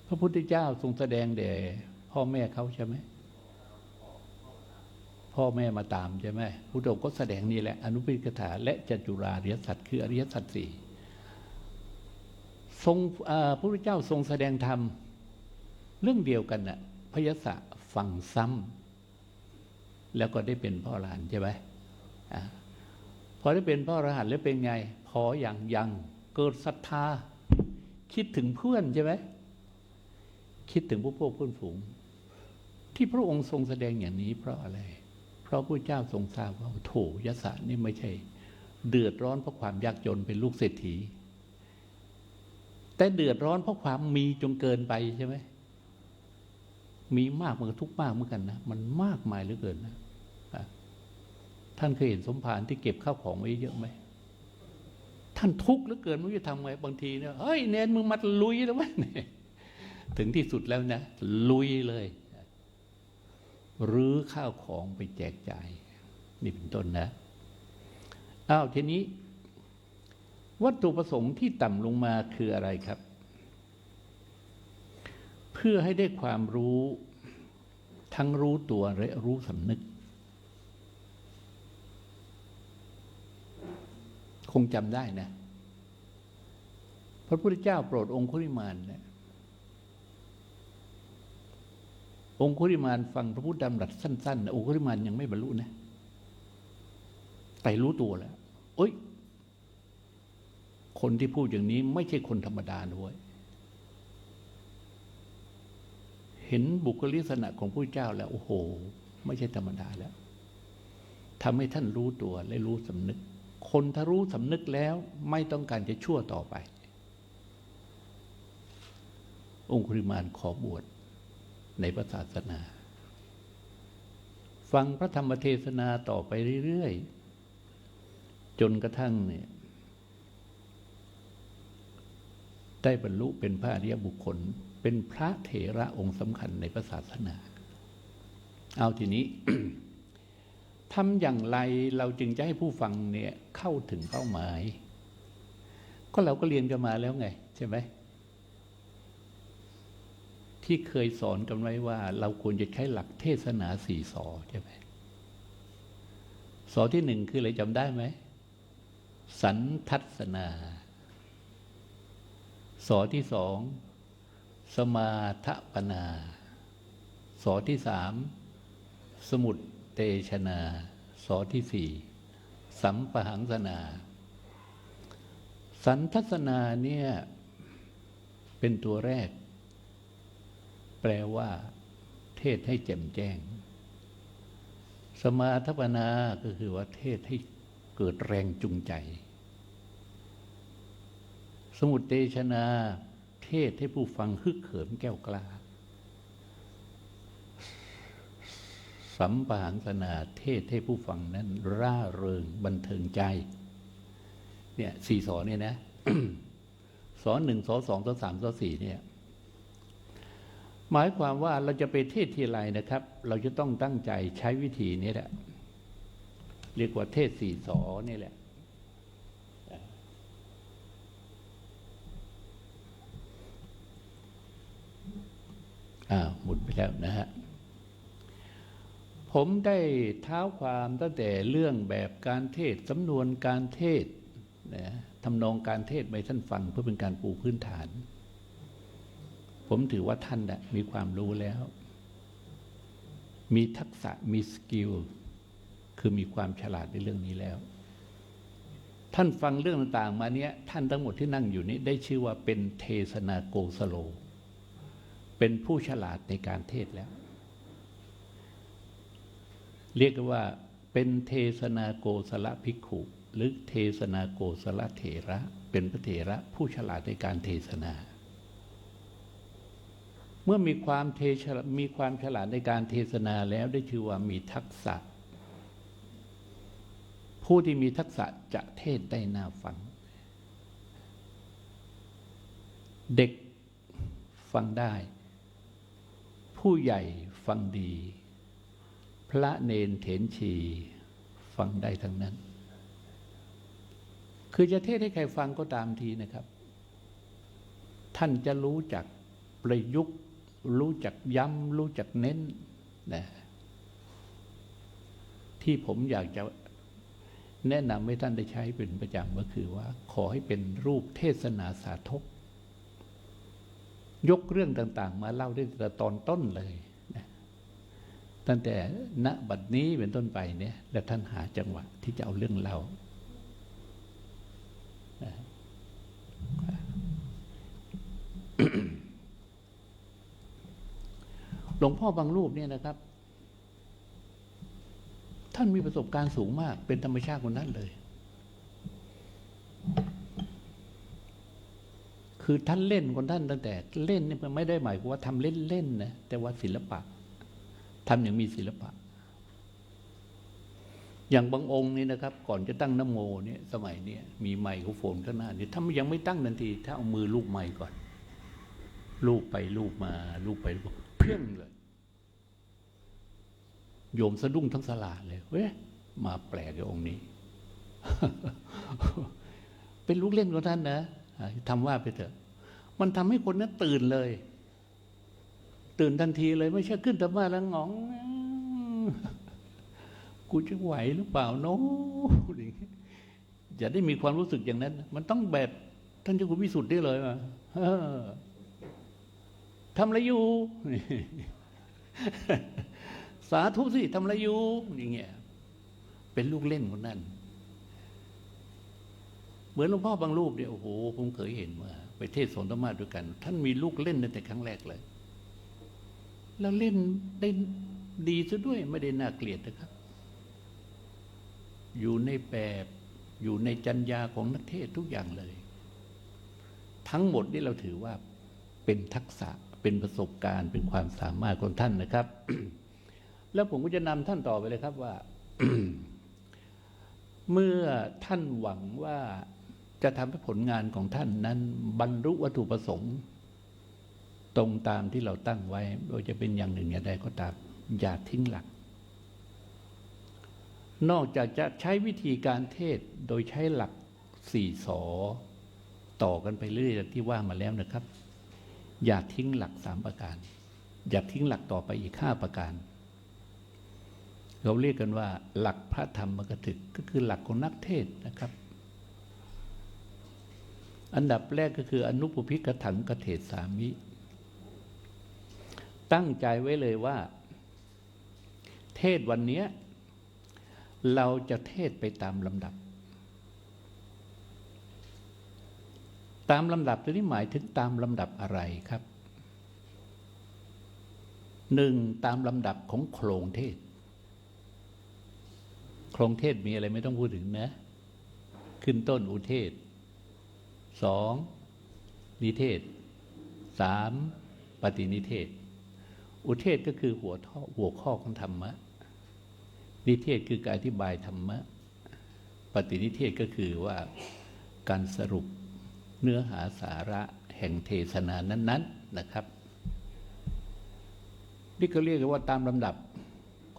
พระพุทธเจ้าทรงแสดงแด่พ่อแม่เขาใช่ไหมพ่อแม่มาตามใช่ไหมพุทธองค์ก็แสดงนี่แหละอนุปิกถาและจัตุราริยสัจคืออริยสัจสี่ทรงพระพุทธเจ้าทรงแสดงธรรมเรื่องเดียวกันน่ะพยศะฟังซ้ำแล้วก็ได้เป็นพระอรหันต์ใช่ไหมพอได้เป็นพระอรหันต์แล้วเป็นไงพออย่างยังเกิดศรัทธาคิดถึงเพื่อนใช่ไหมคิดถึงพวกเพื่อนฝูงที่พระองค์ทรงแสดงอย่างนี้เพราะอะไรเพราะพระเจ้าทรงทราบว่าโถยศะนี่ไม่ใช่เดือดร้อนเพราะความยากจนเป็นลูกเศรษฐีแต่เดือดร้อนเพราะความมีจนเกินไปใช่ไหมมีมากมันก็ทุกข์มากเหมือนกันนะมันมากมายเหลือเกินนะ ท่านเคยเห็นสมภารที่เก็บข้าวของไว้เยอะไหมท่านทุกข์เหลือเกินไม่รู้จะทำไงบางทีเนี่ยเฮ้ยเนนมึงมาลุยแล้ววะเนี่ยถึงที่สุดแล้วนะลุยเลยรื้อข้าวของไปแจกจ่ายนี่เป็นต้นนะอ้าวทีนี้วัตถุประสงค์ที่ต่ำลงมาคืออะไรครับเพื่อให้ได้ความรู้ทั้งรู้ตัวและรู้สำนึกคงจำได้นะพระพุทธเจ้าโปรดองคุลิมานเนี่ยองคุลิมานฟังพระพุทธดำรัสสั้นๆองคุลิมานยังไม่บรรลุนะแต่รู้ตัวแล้วโอ๊ยคนที่พูดอย่างนี้ไม่ใช่คนธรรมดาด้วยเห็นบุคลิกลักษณะของพระเจ้าแล้วโอ้โหไม่ใช่ธรรมดาแล้วทำให้ท่านรู้ตัวและรู้สำนึกคนถ้ารู้สำนึกแล้วไม่ต้องการจะชั่วต่อไปองคุลิมานขอบวชในพระศาสนาฟังพระธรรมเทศนาต่อไปเรื่อยๆจนกระทั่งเนี่ยได้บรรลุเป็นพระอริยบุคคลเป็นพระเถระองค์สำคัญในพระศาสนาเอาทีนี้ ทำอย่างไรเราจึงจะให้ผู้ฟังเนี่ยเข้าถึงเป้าหมายก็เราก็เรียนกันมาแล้วไงใช่ไหมที่เคยสอนกันไว้ว่าเราควรจะใช้หลักเทศนาสี่สอใช่ไหมสอที่หนึ่งคืออะไรจำได้ไหมสันทัศนาสอที่สองสมาทปนาสอที่สามสมุตเตชนาสอที่สี่สัมปหังสนาสันทัศนาเนี่ยเป็นตัวแรกแปลว่าเทศให้แจ่มแจ้งสมาทปนาก็คือว่าเทศให้เกิดแรงจูงใจสมุตเตชนาเทศให้ผู้ฟังฮึกเหิมแก้วกล้าสัมปหังสนาเทศให้ผู้ฟังนั้นร่าเริงบันเทิงใจเนี่ยสี่สอเนี่ยนะ สอหนึ่งสอสองสอสามสอสี่เนี่ยหมายความว่าเราจะไปเทศที่ไรนะครับเราจะต้องตั้งใจใช้วิธีนี้แหละเรียกว่าเทศสี่สอนี่แหละหมดไปแล้วนะฮะผมได้เท้าความตั้งแต่เรื่องแบบการเทศสำนวนการเทศนะทำนองการเทศไปท่านฟังเพื่อเป็นการปูพื้นฐานผมถือว่าท่านมีความรู้แล้วมีทักษะมีสกิลคือมีความฉลาดในเรื่องนี้แล้วท่านฟังเรื่องต่างๆมาเนี้ยท่านทั้งหมดที่นั่งอยู่นี้ได้ชื่อว่าเป็นเทศนาโกสโลเป็นผู้ฉลาดในการเทศแล้วเรียกว่าเป็นเทศนาโกศลภิกขุหรือเทศนาโกศลเถระเป็นพระเถระผู้ฉลาดในการเทศนาเมื่อมีความฉลาดในการเทศนาแล้วได้ชื่อว่ามีทักษะผู้ที่มีทักษะจะเทศได้น่าฟังเด็กฟังได้ผู้ใหญ่ฟังดีพระเนนเถรชีฟังได้ทั้งนั้นคือจะเทศให้ใครฟังก็ตามทีนะครับท่านจะรู้จักประยุกต์รู้จักย้ำรู้จักเน้นนะที่ผมอยากจะแนะนำให้ท่านได้ใช้เป็นประจำก็คือว่าขอให้เป็นรูปเทศนาสาธกยกเรื่องต่างๆมาเล่าได้แต่ตอนต้นเลยนะตั้งแต่ณบัดนี้เป็นต้นไปเนี่ยและท่านหาจังหวะที่จะเอาเรื่องเล่านะหลวงพ่อบางรูปเนี่ยนะครับท่านมีประสบการณ์สูงมากเป็นธรรมชาติคนนั้นเลยคือท่านเล่นคนท่านตั้งแต่เล่นนี่ไม่ได้หมายความว่าทำเล่นๆนะแต่ว่าศิลปะทำอย่างมีศิลปะ อย่างบางองค์นี่นะครับ ก่อนจะตั้งนะโมเนี่ยสมัยเนี้ยมีไมโครโฟนข้างหน้านี่ถ้ายังไม่ตั้งทันที ถ้าเอามือลูบไมค์ก่อนลูบไปลูบมาลูบไปลูบมาเพี้ยงเลยโยมสะดุ้งทั้งศาลาเลยเว้ยมาแปลกกับองค์นี้ เป็นลูกเล่นของท่านนะทำว่าไปเถอะมันทำให้คนนั้นตื่นเลย ตื่นทันทีเลยไม่ใช่ขึ้นธรรมะแล้วหงองกูจะไหวหรือเปล่าโน้อย่าได้มีความรู้สึกอย่างนั้นมันต้องแบบท่านเจ้าคุณวิสุทธิ์ได้เลยว่าทำอะไรอยู่ สาธุสิทำอะไรอยู่อย่างเงี้ยเป็นลูกเล่นคนนั้นเหมือนหลวงพ่อบางรูปเนี่ยโอ้โหผมเคยเห็นมาไปเทศน์สอนธรรมะด้วยกันท่านมีลูกเล่นตั้งแต่ครั้งแรกเลยแล้วเล่นได้ดีซะด้วยไม่ได้น่าเกลียดนะครับอยู่ในแบบอยู่ในจรรยาของนักเทศน์ทุกอย่างเลยทั้งหมดนี่เราถือว่าเป็นทักษะเป็นประสบการณ์เป็นความสามารถของท่านนะครับ แล้วผมก็จะนำท่านต่อไปเลยครับว่า เมื่อท่านหวังว่าจะทำให้ผลงานของท่านนั้นบรรลุวัตถุประสงค์ตรงตามที่เราตั้งไว้โดยจะเป็นอย่างหนึ่งอย่างใดก็ตามอย่าทิ้งหลักนอกจากจะใช้วิธีการเทศโดยใช้หลัก4 สอต่อกันไปเรื่อยๆที่ว่ามาแล้วนะครับอย่าทิ้งหลัก3 ประการอย่าทิ้งหลักต่อไปอีก5 ประการเราเรียกกันว่าหลักพระธรรมกถึกก็คือหลักของนักเทศนะครับอันดับแรกก็คืออนุปพิกถังกเทศสามิตั้งใจไว้เลยว่าเทศวันนี้เราจะเทศไปตามลำดับตามลำดับตัวนี้หมายถึงตามลำดับอะไรครับ1ตามลำดับของโครงเทศโครงเทศมีอะไรไม่ต้องพูดถึงนะขึ้นต้นอุเทศ2นิเทศ3ปฏินิเทศอุเทศก็คือหัวข้อของธรรมะนิเทศคือการอธิบายธรรมะปฏินิเทศก็คือว่าการสรุปเนื้อหาสาระแห่งเทศนานั้นๆนะครับนี่ก็เรียกว่าตามลำดับ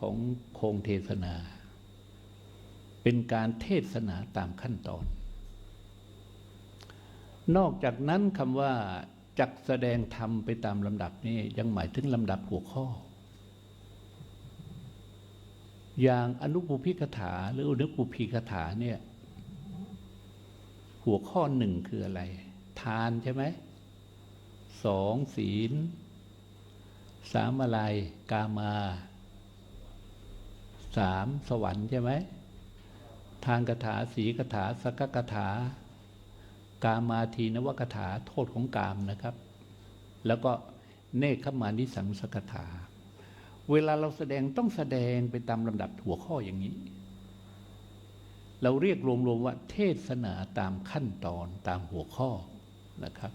ของโครงเทศนาเป็นการเทศนาตามขั้นตอนนอกจากนั้นคำว่าจักแสดงธรรมไปตามลำดับนี้ยังหมายถึงลำดับหัวข้ออย่างอนุปุพิกถาหรืออนุปุพีกถาเนี่ยหัวข้อ1คืออะไรทานใช่ไหม2ศีล3อะไรกามา3สวรรค์ใช่ไหมทานกถาศีลกถาสักกถากามาทีนวกถาโทษของกามนะครับแล้วก็เนคขมานิสังสกถาเวลาเราแสดงต้องแสดงไปตามลำดับหัวข้ออย่างนี้เราเรียกรวมๆว่าเทศนาตามขั้นตอนตามหัวข้อนะครับ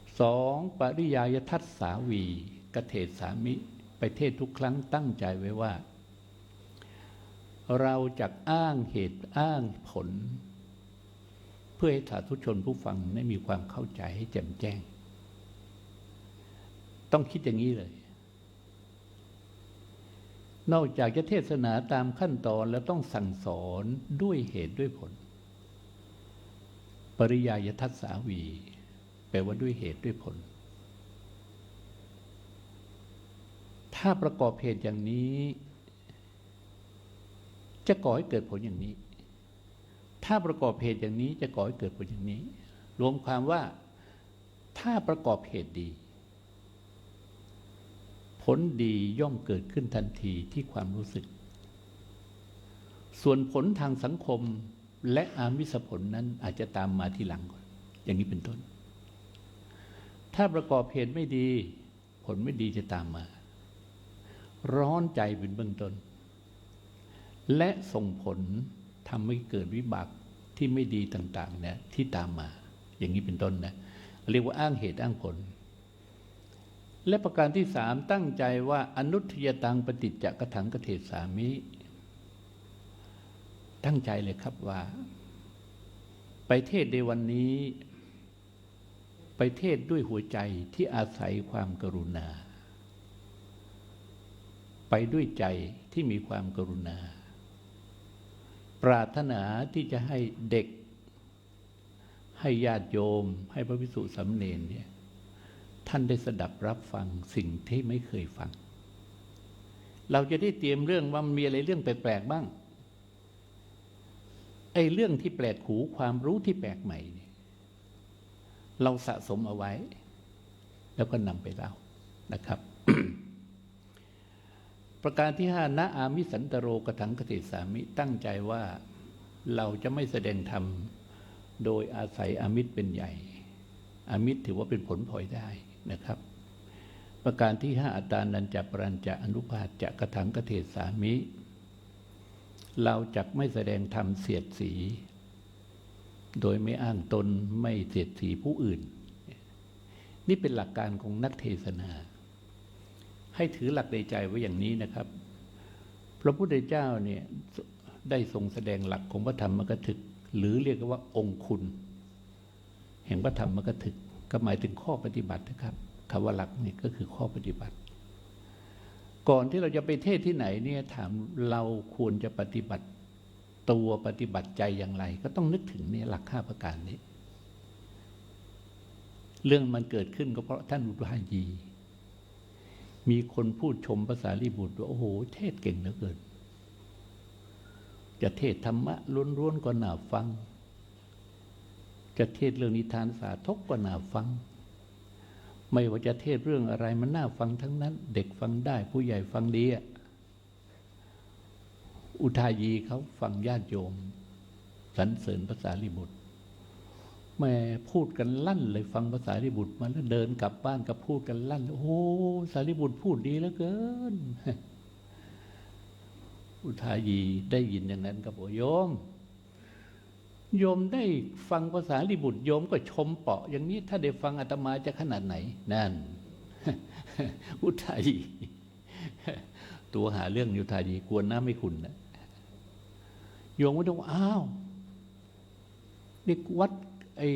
2ปริยายทัศสาวีกเทศสามิไปเทศทุกครั้งตั้งใจไว้ว่าเราจะอ้างเหตุอ้างผลเพื่อให้สาธุชนผู้ฟังได้มีความเข้าใจให้แจ่มแจ้งต้องคิดอย่างนี้เลยนอกจากจะเทศนาตามขั้นตอนแล้วต้องสั่งสอนด้วยเหตุด้วยผลปริยายทัศสาวีแปลว่าด้วยเหตุด้วยผลถ้าประกอบเหตุอย่างนี้จะก่อให้เกิดผลอย่างนี้ถ้าประกอบเหตุอย่างนี้จะก่อให้เกิดผลอย่างนี้รวมความว่าถ้าประกอบเหตุดีผลดีย่อมเกิดขึ้นทันทีที่ความรู้สึกส่วนผลทางสังคมและอามิสผลนั้นอาจจะตามมาทีหลังก่อนอย่างนี้เป็นต้นถ้าประกอบเหตุไม่ดีผลไม่ดีจะตามมาร้อนใจเป็นเบื้องต้นและส่งผลทำให้เกิดวิบากที่ไม่ดีต่างๆเนี่ยที่ตามมาอย่างนี้เป็นต้นนะเรียกว่าอ้างเหตุอ้างผลและประการที่3ตั้งใจว่าอนุทยตังปฏิจจกถังกเทศสามิ ตั้งใจเลยครับว่าไปเทศในวันนี้ไปเทศด้วยหัวใจที่อาศัยความกรุณาไปด้วยใจที่มีความกรุณาปรารถนาที่จะให้เด็กให้ญาติโยมให้พระภิกษุสามเณรเนี่ยท่านได้สดับรับฟังสิ่งที่ไม่เคยฟังเราจะได้เตรียมเรื่องว่ามีอะไรเรื่องแปลกๆบ้างไอ้เรื่องที่แปลกหูความรู้ที่แปลกใหม่เนี่ยเราสะสมเอาไว้แล้วก็นำไปเล่านะครับ ประการที่5นะอามิสันตโรกถังคติสามิตั้งใจว่าเราจะไม่แสดงธรรมโดยอาศัยอามิตรเป็นใหญ่อามิตรถือว่าเป็นผลพลอยได้นะครับประการที่5อัตตานันจะปรัญจะอนุภาสจะกถังคเทศสามิเราจักไม่แสดงธรรมเสียดสีโดยไม่อ้างตนไม่เสียดสีผู้อื่นนี่เป็นหลักการของนักเทศนาให้ถือหลักในใจไว้อย่างนี้นะครับพระพุทธเจ้าเนี่ยได้ทรงแสดงหลักของพระธรรมกถึกหรือเรียกว่าองค์คุณแห่งพระธรรมกถึกก็หมายถึงข้อปฏิบัตินะครับคำว่าหลักนี่ก็คือข้อปฏิบัติก่อนที่เราจะไปเทศที่ไหนเนี่ยถามเราควรจะปฏิบัติตัวปฏิบัติใจอย่างไรก็ต้องนึกถึงเนี่ยหลัก5ประการนี้เรื่องมันเกิดขึ้นก็เพราะท่านอุทายีมีคนพูดชมภาษาลีบุตรว่าโอ้โหเทศเก่งเหลือเกินจะเทศธรรมะล้วนๆก็น่าฟังจะเทศเรื่องนิทานสาธกก็น่าฟังไม่ว่าจะเทศเรื่องอะไรมันน่าฟังทั้งนั้นเด็กฟังได้ผู้ใหญ่ฟังดีอุทายีเขาฟังญาติโยมสรรเสริญภาษาลีบุตรแม่พูดกันลั่นเลยฟังภาษาลีบุตรมาแล้วเดินกลับบ้านก็พูดกันลั่นโอ้สารีบุตรพูดดีเหลือเกินอุทายีได้ยินอย่างนั้นก็บอกโยมได้ฟังภาษาลีบุตรโยมก็ชมเปาะอย่างนี้ถ้าได้ฟังอาตมาจะขนาดไหนนั่น อุทายีตัวหาเรื่องอุทายีกวนน้ำไม่ขุนนะโยมก็ต้องอ้าวนี่วัดไอ้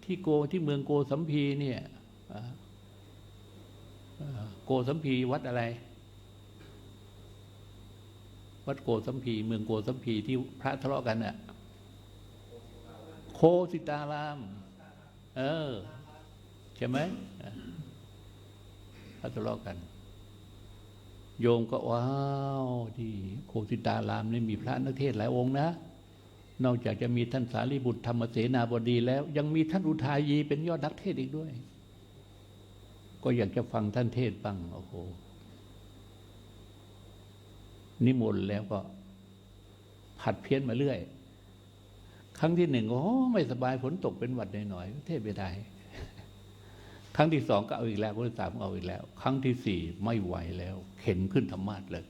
ที่เมืองโกสัมพีเนี่ยโกสัมพีวัดอะไรวัดโกสัมพีเมืองโกสัมพีที่พระทะเลาะกันน่ะโคสิตารามใช่ไหมพระทะเลาะกันโยมก็ว้าวที่โคสิตารามนี่มีพระนักเทศน์หลายองค์นะนอกจากจะมีท่านสารีบุตรธรรมเสนาบดีแล้วยังมีท่านอุทายีเป็นยอดนักเทศน์อีกด้วยก็อยากจะฟังท่านเทศบ้างโอ้โหนิมนต์แล้วก็ผัดเพี้ยนมาเรื่อยครั้งที่1โอ้ไม่สบายฝนตกเป็นหวัดหน่อยๆเทศไม่ได้ครั้งที่2ก็เอาอีกแล้วครั้งที่3ก็เอาอีกแล้วครั้งที่4ไม่ไหวแล้วเข็นขึ้นธรรมาสน์เลย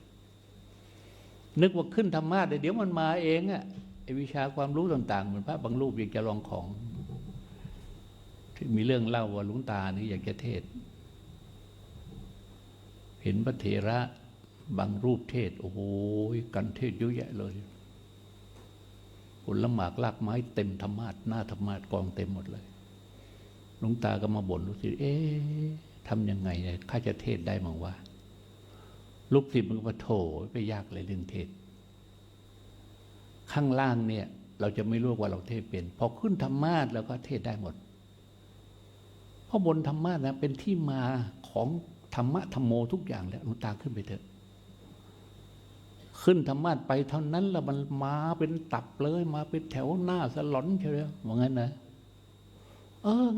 นึกว่าขึ้นธรรมาสน์เดี๋ยวมันมาเองอะไอ้วิชาความรู้ต่างๆเหมือนพระบางรูปอยากจะลองของที่มีเรื่องเล่าว่าหลวงตานี่อยากจะเทศเห็นพระเถระบางรูปเทศโอ้โหกันเทศเยอะแยะเลยผลหมากลากไม้เต็มธรรมาสน์หน้าธรรมาสน์กองเต็มหมดเลยหลวงตาก็มาบ่นลูกศิษย์ทำยังไงเนี่ยข้าจะเทศได้มั้งวะลูกศิษย์มันก็มาโถไปยากเลยเรื่องเทศข้างล่างเนี่ยเราจะไม่รู้ว่าเราเทศเป็นพอขึ้นธรรมาสน์แล้วก็เทศได้หมดเพราะบนธรรมาสน์นะเป็นที่มาของธรรมะธรรมโมทุกอย่างแล้วหลวงตาขึ้นไปเถอะขึ้นธรรมาสน์ไปเท่านั้นแล้วมันมาเป็นตับเลยมาเป็นแถวหน้าสลอนเชียวว่างั้นนะ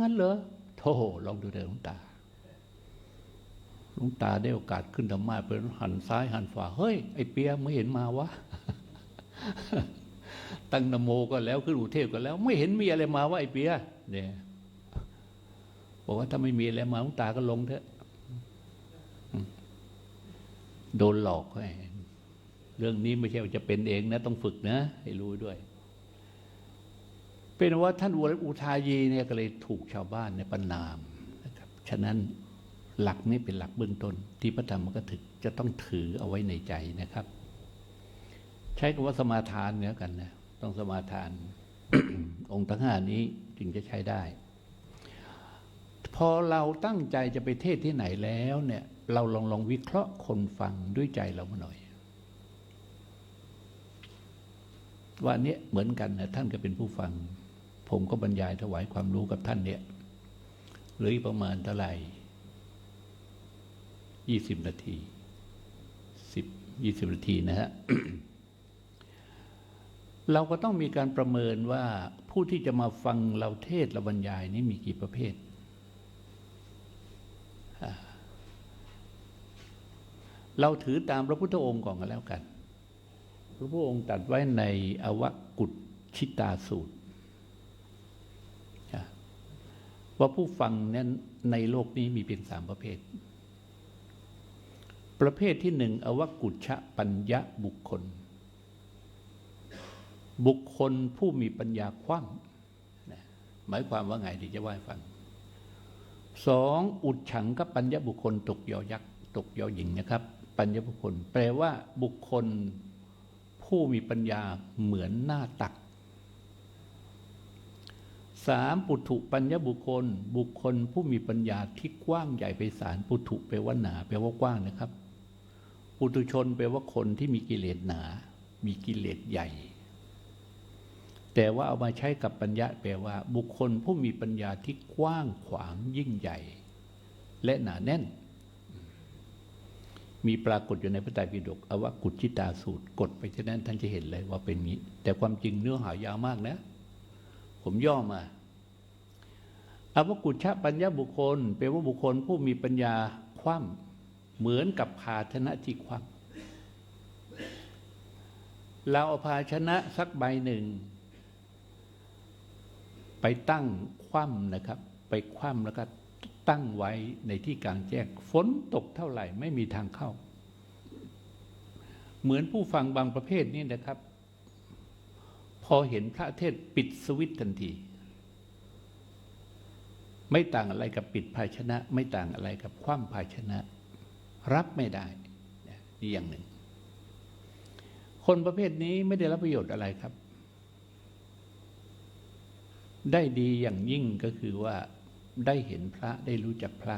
งั้นเหรอโธ่ลองดูเถอะหลวงตาได้โอกาสขึ้นธรรมาสน์ไปหันซ้ายหันขวาเฮ้ยไอ้เปียไม่เห็นมาวะ ตั้งนะโมก็แล้วขึ้นอุเทศก็แล้วไม่เห็นมีอะไรมาวะไอ้เปียเนี่ยบอกว่าถ้าไม่มีอะไรมาหลวงตาก็ลงเถอะโดนหลอกไอ้เรื่องนี้ไม่ใช่ว่าจะเป็นเองนะต้องฝึกนะให้รู้ด้วยเป็นว่าท่านอุทายีเนี่ยก็เลยถูกชาวบ้านในประณามนะครับฉะนั้นหลักนี้เป็นหลักเบื้องต้นที่พระธรรมกถึกจะต้องถือเอาไว้ในใจนะครับ ใช้คำว่าสมาทานเนี่ยกันนะต้องสมาทาน องค์ทั้งห้านี้จึงจะใช้ได้ พอเราตั้งใจจะไปเทศที่ไหนแล้วเนี่ยเราลองวิเคราะห์คนฟังด้วยใจเรามาหน่อยว่าเนี้ยเหมือนกันนะท่านก็เป็นผู้ฟังผมก็บรรยายถวายความรู้กับท่านเนี่ยเหลืออีกประมาณเท่าไหร่20 นาที20 นาทีนะฮะ เราก็ต้องมีการประเมินว่าผู้ที่จะมาฟังเราเทศเราบรรยายนี้มีกี่ประเภทเราถือตามพระพุทธองค์ก่อนกันแล้วกันพระพุทธองค์ตรัสไว้ในอวกุฏชิตาสูตรว่าผู้ฟังนั้นในโลกนี้มีเพียง3 ประเภทประเภทที่1อวกุฏชปัญญบุคคลบุคคลผู้มีปัญญาคว่ำหมายความว่าไงดีจะว่าให้ฟัง2อุดฉังกับปัญญบุคคลตกยอยักษ์ตกยอหญิงนะครับปัญญบุคคลแปลว่าบุคคลผู้มีปัญญาเหมือนหน้าตัก3ปุถุปัญญบุคคลบุคคลผู้มีปัญญาที่กว้างใหญ่ไพศาลปุถุแปลว่าหนาแปลว่ากว้างนะครับปุถุชนแปลว่าคนที่มีกิเลสหนามีกิเลสใหญ่แต่ว่าเอามาใช้กับปัญญาแปลว่าบุคคลผู้มีปัญญาที่กว้างขวางยิ่งใหญ่และหนาแน่นมีปรากฏอยู่ในพระไตรปิฎกอวกุฏชิตาสูตรกดไปฉะนั้นท่านจะเห็นเลยว่าเป็นนี้แต่ความจริงเนื้อหายาวมากนะผมย่อมาอวกุฏชปัญญบุคคลแปลว่าบุคคลผู้มีปัญญาคว่ำเหมือนกับภาชนะที่คว่ำเราเอาภาชนะสักใบหนึ่งไปตั้งคว่ำนะครับไปคว่ำแล้วก็ตั้งไว้ในที่กลางแจ้งฝนตกเท่าไหร่ไม่มีทางเข้าเหมือนผู้ฟังบางประเภทนี่นะครับพอเห็นพระเทศปิดสวิตช์ทันทีไม่ต่างอะไรกับปิดภาชนะไม่ต่างอะไรกับคว่ำภาชนะรับไม่ได้นี่อย่างหนึ่งคนประเภทนี้ไม่ได้รับประโยชน์อะไรครับได้ดีอย่างยิ่งก็คือว่าได้เห็นพระได้รู้จักพระ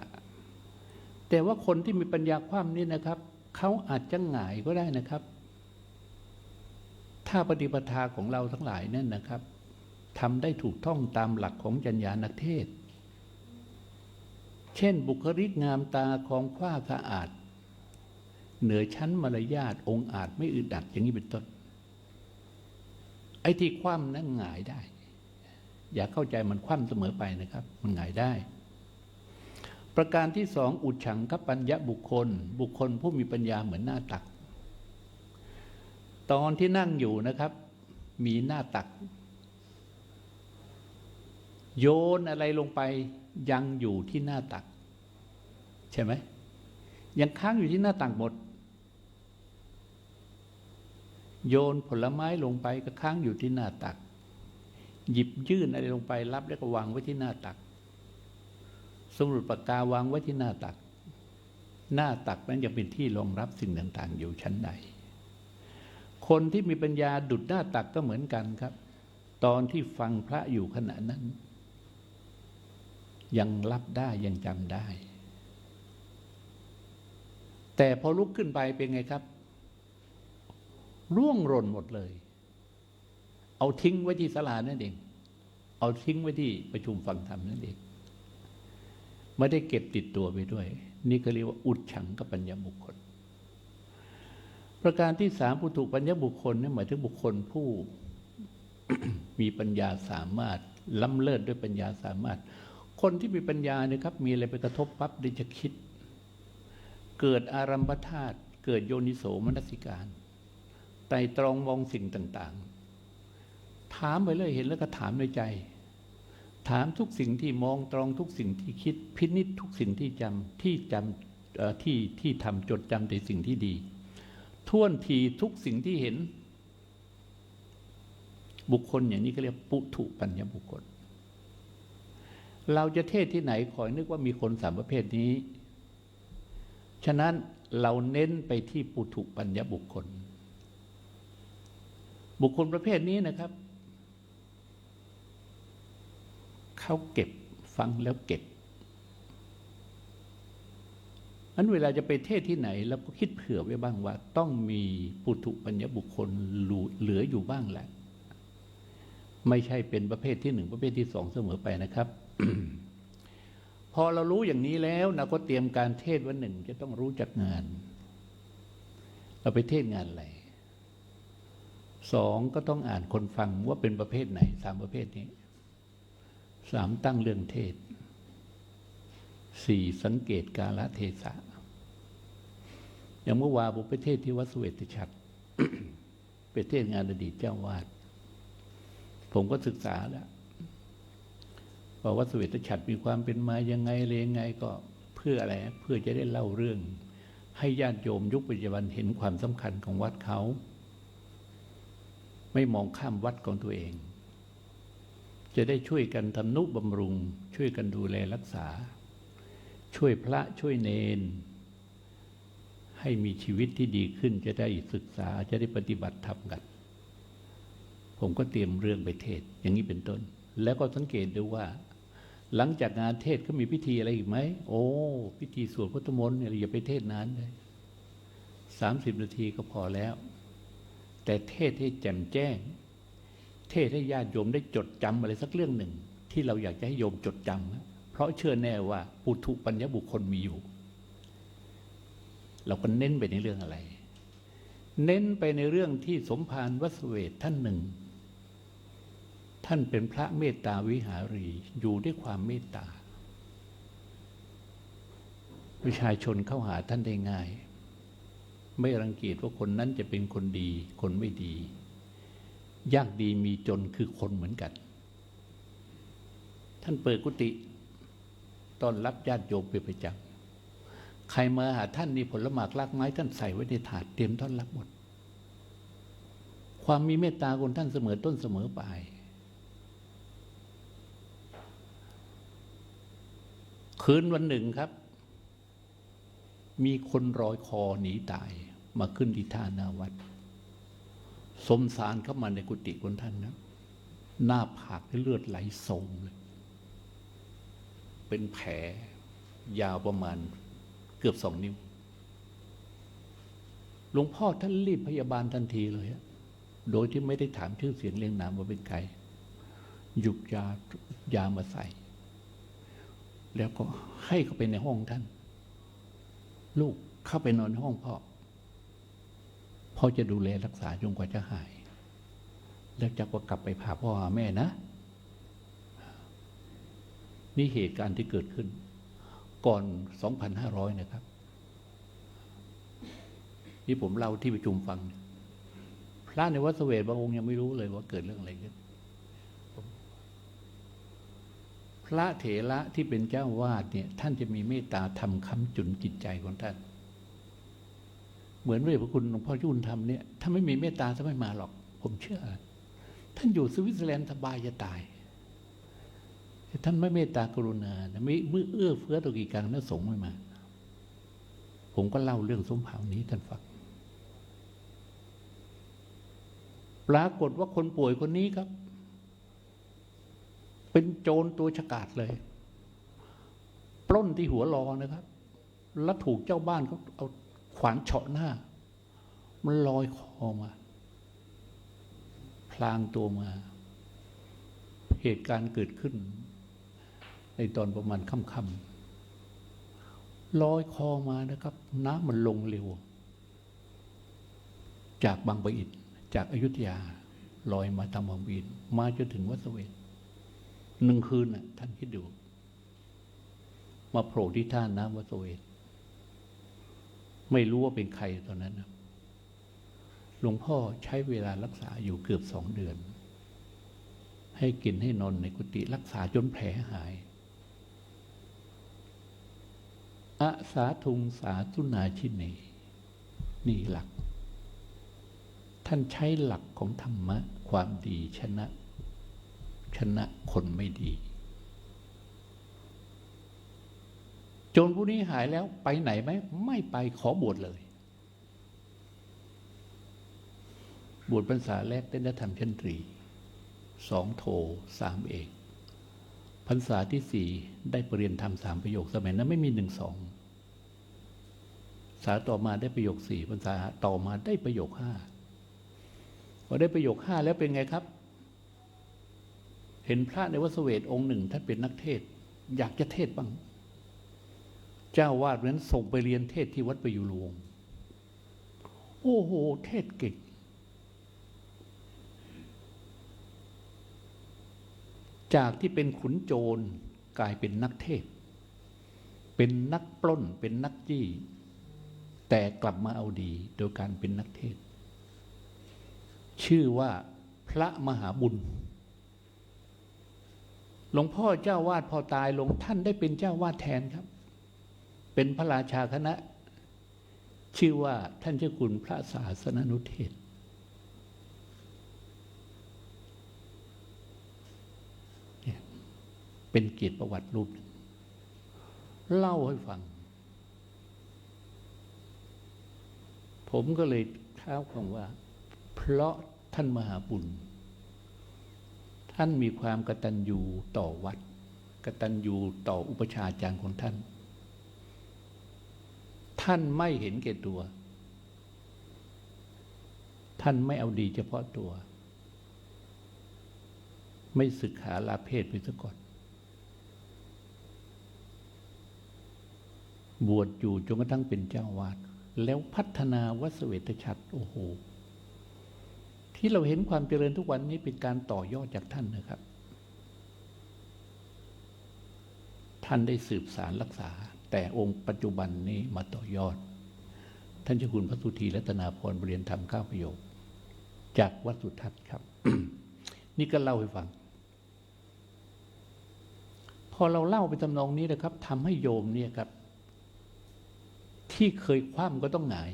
แต่ว่าคนที่มีปัญญาคว่ำนี่นะครับเขาอาจจะหงายก็ได้นะครับถ้าปฏิปทาของเราทั้งหลายนั่นนะครับทำได้ถูกต้องตามหลักของจัญญานักเทศน์เช่นบุคลิกงามตาของขว้าสะอาดเหนือชั้นมารยาทองอาจไม่อึดอัดอย่างนี้เป็นต้นไอ้ที่คว่ำนั้นหงายได้อย่าเข้าใจมันคว่ำเสมอไปนะครับมันหงายได้ประการที่2อุดฉังคปัญญบุคคลบุคคลผู้มีปัญญาเหมือนหน้าตักตอนที่นั่งอยู่นะครับมีหน้าตักโยนอะไรลงไปยังอยู่ที่หน้าตักใช่ไหมยังค้างอยู่ที่หน้าตักหมดโยนผลไม้ลงไปก็ค้างอยู่ที่หน้าตักหยิบยื่นอะไรลงไปรับแล้วก็วางไว้ที่หน้าตักสมุดปากกาวางไว้ที่หน้าตักหน้าตักนั้นจะเป็นที่รองรับสิ่งต่างๆอยู่ชั้นใดคนที่มีปัญญาดุจหน้าตักก็เหมือนกันครับตอนที่ฟังพระอยู่ขณะนั้นยังรับได้ยังจำได้แต่พอลุกขึ้นไปเป็นไงครับร่วงหล่นหมดเลยเอาทิ้งไว้ที่ศาลานั่นเองเอาทิ้งไว้ที่ประชุมฟังธรรมนั่นเองไม่ได้เก็บติดตัวไปด้วยนี่ก็เรียกว่าอุดฉังกับปัญญาบุคคลประการที่3ปุถุปัญญาบุคคลนี่หมายถึงบุคคลผู้ มีปัญญาสามารถล้ำเลิศด้วยปัญญาสามารถคนที่มีปัญญาเนี่ยครับมีอะไรไปกระทบปั๊บได้จะคิดเกิดอารัมภธาตุเกิดโยนิโสมนสิการไตรตรองมองสิ่งต่างๆถามไปเลยเห็นแล้วก็ถามในใจถามทุกสิ่งที่มองตรองทุกสิ่งที่คิดพินิจทุกสิ่งที่ที่ทำจดจำแต่สิ่งที่ดีท่วนทีทุกสิ่งที่เห็นบุคคลอย่างนี้ก็เรียกปุถุปัญญบุคคลเราจะเทศที่ไหนขอนึกว่ามีคน3ประเภทนี้ฉะนั้นเราเน้นไปที่ปุถุปัญญบุคคล บุคคลประเภทนี้นะครับเขาเก็บฟังแล้วเก็บอันเวลาจะไปเทศที่ไหนเราก็คิดเผื่อไว้บ้างว่า ต้องมีปุถุปัญญบุคคลเหลืออยู่บ้างแหละไม่ใช่เป็นประเภทที่หนึ่งประเภทที่สองเสมอไปนะครับ พอเรารู้อย่างนี้แล้วเราก็เตรียมการเทศวันหนึ่งจะต้องรู้จักงานเราไปเทศงานอะไรสองก็ต้องอ่านคนฟังว่าเป็นประเภทไหนสามประเภทนี้สามตั้งเรื่องเทศสี่สังเกตกาลเทศะอย่างเมื่อวานผมไปเทศที่วัดเสวตฉัตร ไปเทศงานอดีตเจ้าวาดผมก็ศึกษาแล้วว่าวัดเสวตฉัตรมีความเป็นมายังไงเลยยังไงก็เพื่ออะไรเพื่อจะได้เล่าเรื่องให้ญาติโยมยุคปัจจุบันเห็นความสำคัญของวัดเขาไม่มองข้ามวัดของตัวเองจะได้ช่วยกันทำนุบำรุงช่วยกันดูแลรักษาช่วยพระช่วยเนนให้มีชีวิตที่ดีขึ้นจะได้ศึกษาจะได้ปฏิบัติธรรมกันผมก็เตรียมเรื่องไปเทศอย่างนี้เป็นต้นแล้วก็สังเกตดูว่าหลังจากงานเทศก็มีพิธีอะไรอีกไหมโอ้พิธีสวดพุทธมนต์เนี่ยอย่าไปเทศนานเลย30 นาทีก็พอแล้วแต่เทศให้แจ่มแจ้งเทศให้ญาติโยมได้จดจำอะไรสักเรื่องหนึ่งที่เราอยากจะให้โยมจดจำเพราะเชื่อแน่ว่าปุถุปัญญบุคคลมีอยู่เราก็เน้นไปในเรื่องอะไรเน้นไปในเรื่องที่สมภารวัดเสวตท่านหนึ่งท่านเป็นพระเมตตาวิหารีอยู่ด้วยความเมตตาประชาชนเข้าหาท่านได้ง่ายไม่รังเกียจว่าคนนั้นจะเป็นคนดีคนไม่ดียากดีมีจนคือคนเหมือนกันท่านเปิดกุฏิต้อนรับญาติโยมเป็นประจำใครมาหาท่านนี่ผลหมากรากไม้ท่านใส่ไว้ในถาดเตรียมต้อนรับหมดความมีเมตตาคนท่านเสมอต้นเสมอปลายคืนวันหนึ่งครับมีคนรอยคอหนีตายมาขึ้นที่ท่าหน้าวัดสมสารเข้ามาในกุฏิของท่านนะหน้าผากเลือดไหลโสมเลยเป็นแผลยาวประมาณเกือบ2 นิ้วหลวงพ่อท่านรีบพยาบาลทันทีเลยโดยที่ไม่ได้ถามชื่อเสียงเรียงนามว่าเป็นใครหยุกยามาใส่แล้วก็ให้เข้าไปในห้องท่านลูกเข้าไปนอนในห้องพ่อจะดูแลรักษาจนกว่าจะหายแล้วจะก็กลับไปพาพ่อหาแม่นะนี่เหตุการณ์ที่เกิดขึ้นก่อน 2,500 นะครับที่ผมเล่าที่ประชุมฟังพระในวัดเสวตบางองค์ยังไม่รู้เลยว่าเกิดเรื่องอะไรขึ้นพระเถระที่เป็นเจ้าวาดเนี่ยท่านจะมีเมตตาธรรมค้ำจุนจิตใจของท่านเหมือนพระคุณหลวงพ่อยุ่นทำเนี่ยถ้าไม่มีเมตตาจะไม่มาหรอกผมเชื่อท่านอยู่สวิตเซอร์แลนด์สบายจะตายแต่ท่านไม่เมตตากรุณานะไม่มือเอื้อเฟื้อต่อกิจการนักสงฆ์ไม่มาผมก็เล่าเรื่องสมภารนี้ท่านฟังปรากฏว่าคนป่วยคนนี้ครับเป็นโจรตัวฉกาจเลยปล้นที่หัวรอนะครับแล้วถูกเจ้าบ้านเขาเอาขวานเฉาะหน้ามันลอยคอมาพลางตัวมาเหตุการณ์เกิดขึ้นในตอนประมาณค่ำๆลอยคอมานะครับน้ำมันลงเร็วจากบางปะอินจากอยุธยาลอยมาทางบางปะอินมาจนถึงวัดเสวต1 คืนน่ะท่านคิดดูมาโผล่ที่ท่าน้ำวัดเสวตไม่รู้ว่าเป็นใครตอนนั้นนะหลวงพ่อใช้เวลารักษาอยู่เกือบ2 เดือนให้กินให้นอนในกุฏิรักษาจนแผลหายอาสาทุงสาธุนาชิเนนี่หลักท่านใช้หลักของธรรมะความดีชนะคนไม่ดีโจรผู้นี้หายแล้วไปไหนไหมไม่ไปขอบวชเลย บวชพรรษาแรกได้นักธรรมชั้นตรี2 โท 3 เอกพรรษาที่ 4ได้ปรริญญาธรรม3 ประโยคสมัยนั้นไม่มี 1-2 พรรษาต่อมาได้ประโยค 4พรรษาต่อมาได้ประโยค 5พอได้ประโยค 5แล้วเป็นไงครับเห็นพระในวัดเสวตองค์หนึ่งท่านเป็นนักเทศอยากจะเทศบ้างเจ้าวาดนั้นส่งไปเรียนเทศที่วัดประยุรวงศ์โอ้โหเทศเก่งจากที่เป็นขุนโจรกลายเป็นนักเทศเป็นนักปล้นเป็นนักจี้แต่กลับมาเอาดีโดยการเป็นนักเทศชื่อว่าพระมหาบุญหลวงพ่อเจ้าวาดพอตายลงท่านได้เป็นเจ้าวาดแทนครับเป็นพระราชาคณะชื่อว่าท่านเจ้าคุณพระศาสนนุเทศเป็นเกียรติประวัติรูปหนึ่งเล่าให้ฟังผมก็เลยเท้าความว่าเพราะท่านมหาบุญท่านมีความกตัญญูต่อวัดกตัญญูต่ออุปชฌาย์อาจารย์ของท่านท่านไม่เห็นแก่ตัวท่านไม่เอาดีเฉพาะตัวไม่ศึกษาลาเพศไปซะก่อนบวชอยู่จนกระทั่งเป็นเจ้าวาดแล้วพัฒนาวัดเสวตฉัตรโอ้โหที่เราเห็นความเจริญทุกวันนี้เป็นการต่อยอดจากท่านนะครับท่านได้สืบสารรักษาแต่องค์ปัจจุบันนี้มาต่อยอดท่านเจ้าคุณพระสุธีรัตนาพรบรรยนธรรม9 ประโยคจากวัดสุทัศน์ครับ นี่ก็เล่าให้ฟังพอเราเล่าไปทำนองนี้นะครับทำให้โยมเนี่ยครับที่เคยคว่ำก็ต้องหงาย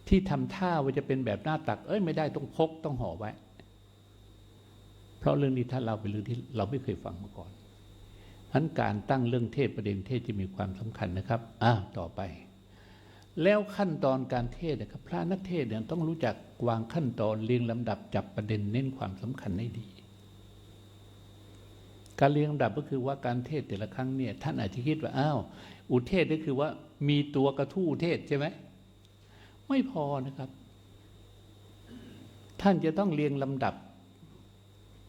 ที่ทำท่าว่าจะเป็นแบบหน้าตักไม่ได้ต้องพกต้องห่อไว้เพราะเรื่องนี้ถ้าเราเป็นเรื่องที่เราไม่เคยฟังมาก่อนฉะนั้นการตั้งเรื่องเทศประเด็นเทศจะมีความสำคัญนะครับต่อไปแล้วขั้นตอนการเทศนะครับพระนักเทศเนี่ยต้องรู้จักวางขั้นตอนเรียงลำดับจับประเด็นเน้นความสำคัญให้ดีการเรียงลำดับก็คือว่าการเทศแต่ละครั้งเนี่ยท่านอาจจะคิดว่าอุเทศก็คือว่ามีตัวกระทู้เทศใช่ไหมไม่พอนะครับท่านจะต้องเรียงลำดับ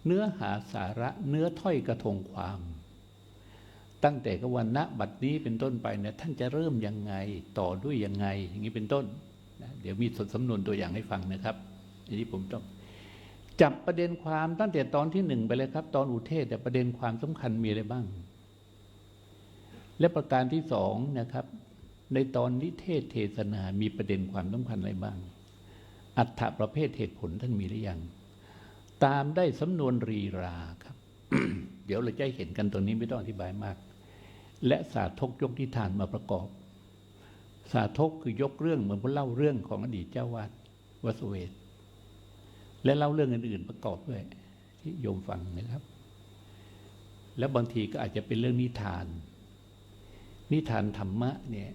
เนื้อหาสาระเนื้อถ้อยกระทงความตั้งแต่กวันณบัดนี้เป็นต้นไปเนี่ยท่านจะเริ่มยังไงต่อด้วยยังไงอย่างนี้เป็นต้นเดี๋ยวมีสำนวนตัวอย่างให้ฟังนะครับอันนี้ผมต้องจับประเด็นความตั้งแต่ตอนที่ 1ไปเลยครับตอนอุเทศแต่ประเด็นความสำคัญมีอะไรบ้างและประการที่2นะครับในตอนนิเทศเทศนามีประเด็นความสำคัญอะไรบ้างอัฏฐประเภทเหตุผลท่านมีหรือยังตามได้สำนวนรีราครับ เดี๋ยวเราจะเห็นกันตรงนี้ไม่ต้องอธิบายมากและสาธกยกนิทานมาประกอบสาธกคือยกเรื่องเหมือนเล่าเรื่องของอดีตเจ้าวาดวัดเสวตและเล่าเรื่องอื่นๆประกอบด้วยที่โยมฟังนะครับแล้วบางทีก็อาจจะเป็นเรื่องนิทานธรรมะเนี่ย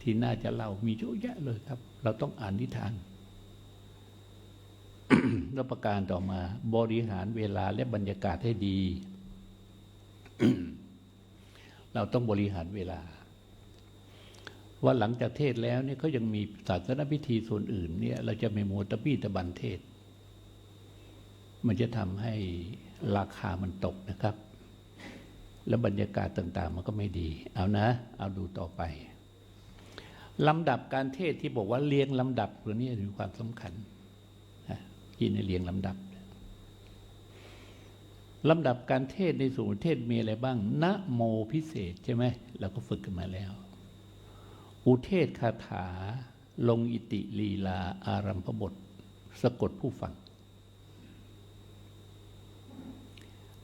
ที่น่าจะเล่ามีเยอะแยะเลยครับเราต้องอ่านนิทาน แล้วประการต่อมาบริหารเวลาและบรรยากาศให้ดี เราต้องบริหารเวลาว่าหลังจากเทศแล้วเนี่ยเขายังมีศาสนพิธีส่วนอื่นเนี่ยเราจะไม่มัวตะบี้ตะบันเทศมันจะทำให้ราคามันตกนะครับแล้วบรรยากาศต่างๆมันก็ไม่ดีเอาดูต่อไปลำดับการเทศที่บอกว่าเรียงลำดับตัวนี้มีความสำคัญที่ในเรียงลำดับการเทศในส่วนเทศมีอะไรบ้างนะโมพิเศษใช่ไหมเราก็ฝึกกันมาแล้วอุเทศคาถาลงอิติลีลาอารัมภบทสะกดผู้ฟัง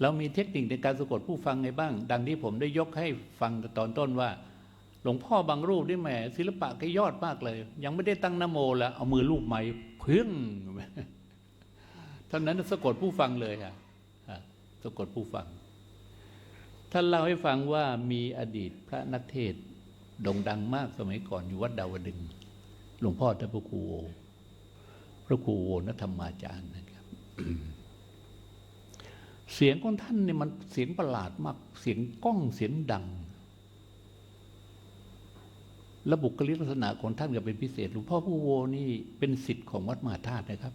เรามีเทคนิคในการสะกดผู้ฟังไงบ้างดังที่ผมได้ยกให้ฟังตอนต้นว่าหลวงพ่อบางรูปนี่แหมศิลปะก็ยอดมากเลยยังไม่ได้ตั้งนะโมแล้วเอามือลูบไม้เพิ่งเท่านั้นสะกดผู้ฟังเลยสะกดผู้ฟังท่านเล่าให้ฟังว่ามีอดีตพระนักเทศน์โด่งดังมากสมัยก่อนอยู่วัดดาวดึงส์หลวงพ่อเจ้าพระครู พระครูโวณธรรมาจารย์นะครับ เสียงของท่านเนี่ยมันเสียงประหลาดมากเสียงก้องเสียงดังและบุคลิกลักษณะของท่านก็เป็นพิเศษหลวงพ่อผู้โวนี่เป็นศิษย์ของวัดมหาธาตุนะครับ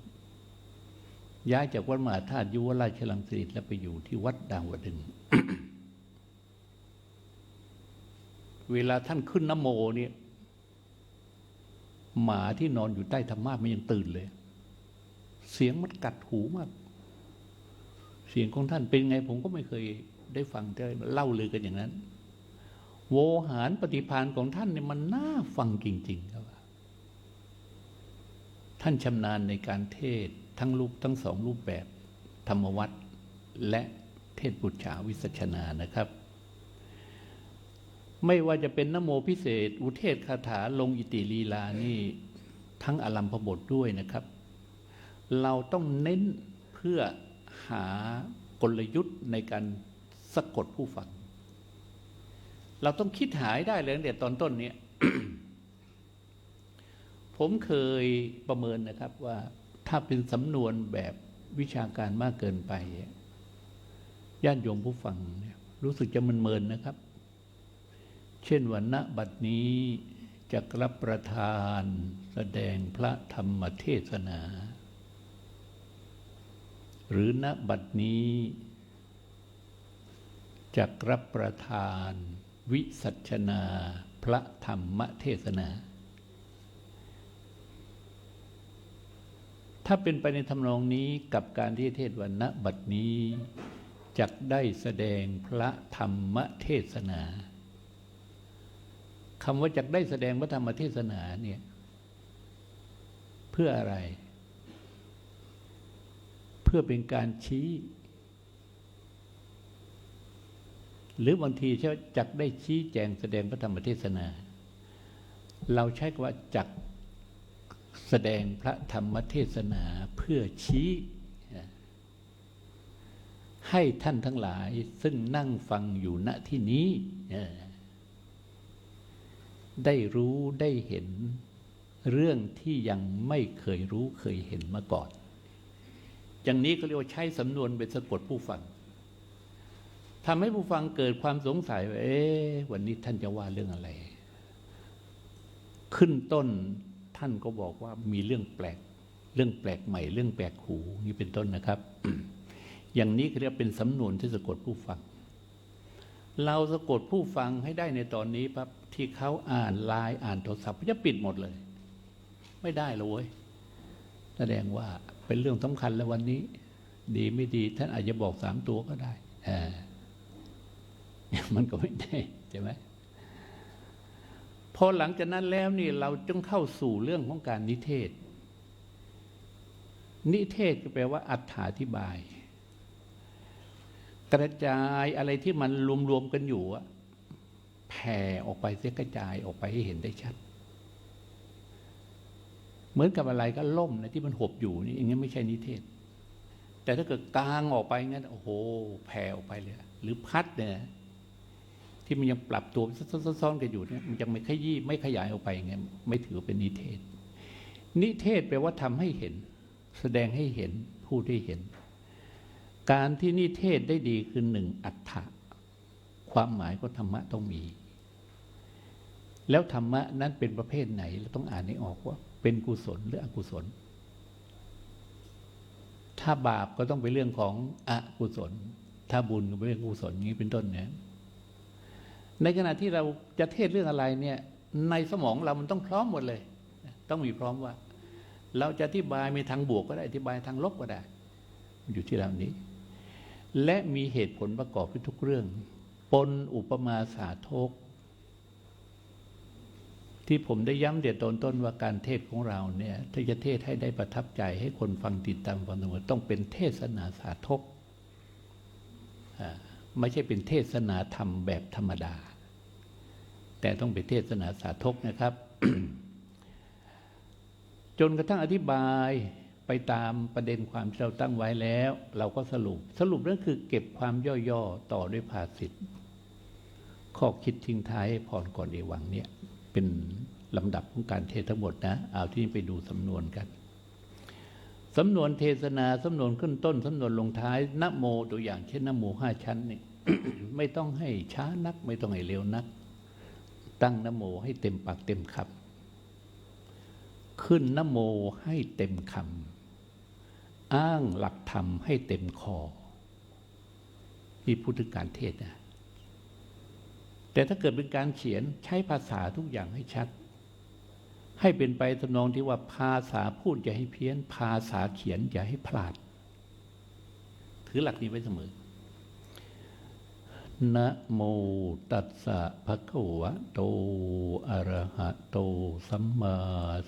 ย้ายจากวัดมหาธาตุยุวราชรังสิตแล้วไปอยู่ที่วัดดาวดึง เวลาท่านขึ้นนะโมเนี่ยหมาที่นอนอยู่ใต้ธรรมาสมันยังตื่นเลยเสียงมันกัดหูมากเสียงของท่านเป็นไงผมก็ไม่เคยได้ฟังได้เล่าลือกันอย่างนั้นโวหารปฏิภาณของท่านเนี่ยมันน่าฟังจริงๆครับท่านชำนาญในการเทศทั้งสองรูปแบบธรรมวัตรและเทศปุจฉาวิสัชนานะครับไม่ว่าจะเป็นนะโมพิเศษอุเทศคาถาลงอิติลีลานี่ทั้งอลัมพบทด้วยนะครับเราต้องเน้นเพื่อหากลยุทธ์ในการสะกดผู้ฟังเราต้องคิดหายได้เลยตั้งแต่ตอนต้นนี้ ผมเคยประเมินนะครับว่าถ้าเป็นสำนวนแบบวิชาการมากเกินไปญาติโยมผู้ฟังเนี่ยรู้สึกจะเมินนะครับเช่นว่าณบัดนี้จะรับประทานแสดงพระธรรมเทศนาหรือณบัดนี้จะรับประทานวิสัชนาพระธรรมเทศนาถ้าเป็นไปในทำนองนี้กับการที่เทศว่าณบัดนี้จักได้แสดงพระธรรมเทศนาคำว่าจักได้แสดงพระธรรมเทศนาเนี่ยเพื่ออะไรเพื่อเป็นการชี้หรือบางทีใช้จักได้ชี้แจงแสดงพระธรรมเทศนาเราใช้คำว่าจักแสดงพระธรรมเทศนาเพื่อชี้ให้ท่านทั้งหลายซึ่งนั่งฟังอยู่ณที่นี้ได้รู้ได้เห็นเรื่องที่ยังไม่เคยรู้เคยเห็นมาก่อนอย่างนี้ก็เรียกว่าใช้สำนวนเป็นสะกดผู้ฟังทำให้ผู้ฟังเกิดความสงสัยว่าวันนี้ท่านจะว่าเรื่องอะไรขึ้นต้นท่านก็บอกว่ามีเรื่องแปลกใหม่เรื่องแปลกหูนี่เป็นต้นนะครับ อย่างนี้เรียกเป็นสำนวนที่สะกดผู้ฟังเราสะกดผู้ฟังให้ได้ในตอนนี้ปั๊บที่เขาอ่านไลน์อ่านโทรศัพท์จะปิดหมดเลยไม่ได้เลยเว้ยแสดงว่าเป็นเรื่องสำคัญแล้ววันนี้ดีไม่ดีท่านอาจจะบอก3 ตัวก็ได้มันก็ไม่ได้ใช่ไหมพอหลังจากนั้นแล้วนี่เราจึงเข้าสู่เรื่องของการนิเทศก็แปลว่าอธิบายกระจายอะไรที่มันรวมๆกันอยู่แผ่ออกไปเสียกระจายออกไปให้เห็นได้ชัดเหมือนกับอะไรก็ล่มนะที่มันหบอยู่นี่อย่างนี้ไม่ใช่นิเทศแต่ถ้าเกิดกางออกไปงั้นโอ้โหแผ่ออกไปเลยหรือพัดเนี่ยที่มันยังปรับตัวซ้อนๆกันอยู่เนี่ยมันยังไม่ขยายออกไปไงไม่ถือเป็นนิเทศแปลว่าทำให้เห็นแสดงให้เห็นพูดให้เห็นการที่นิเทศได้ดีคือ1อัตถะความหมายของธรรมะต้องมีแล้วธรรมะนั้นเป็นประเภทไหนเราต้องอ่านให้ออกว่าเป็นกุศลหรืออกุศลถ้าบาปก็ต้องเป็นเรื่องของอกุศลถ้าบุญก็เป็นเรื่องกุศลอย่างนี้เป็นต้นเนี่ยในขณะที่เราจะเทศเรื่องอะไรเนี่ยในสมองเรามันต้องพร้อมหมดเลยต้องมีพร้อมว่าเราจะอธิบายมีทางบวกก็ได้อธิบายทางลบก็ได้อยู่ที่เรานี้และมีเหตุผลประกอบทุกเรื่องปนอุปมาสาทกที่ผมได้ย้ำเดี๋ยวตอนต้นว่าการเทศของเราเนี่ยถ้าจะเทศให้ได้ประทับใจให้คนฟังติดตามฟังเสมอต้องเป็นเทศนาสาทกไม่ใช่เป็นเทศนาธรรมแบบธรรมดาแต่ต้องเป็นเทศนาสาทกนะครับ จนกระทั่งอธิบายไปตามประเด็นความที่เราตั้งไว้แล้วเราก็สรุปนั่นคือเก็บความย่อๆต่อด้วยภาษิตข้อคิดทิ้งท้ายพรก่อนเอวังเนี่ยเป็นลำดับของการเทศทั้งหมดนะเอาที่ไปดูสำนวนกัน สำนวนเทศนาสำนวนขึ้นต้นสำนวนลงท้ายนะโมตัวอย่างเช่นนะโม5 ชั้นนี่ ไม่ต้องให้ช้านักไม่ต้องให้เร็วนักตั้งนะโมให้เต็มปากเต็มคำขึ้นนะโมให้เต็มคำอ้างหลักธรรมให้เต็มคอนี่พุทธการเทศนะแต่ถ้าเกิดเป็นการเขียนใช้ภาษาทุกอย่างให้ชัดให้เป็นไปทำนองที่ว่าภาษาพูดอย่าให้เพี้ยนภาษาเขียนอย่าให้พลาดถือหลักนี้ไว้เสมอนะโมตัสสะภะคะวะโตอะระหะโตสัมมา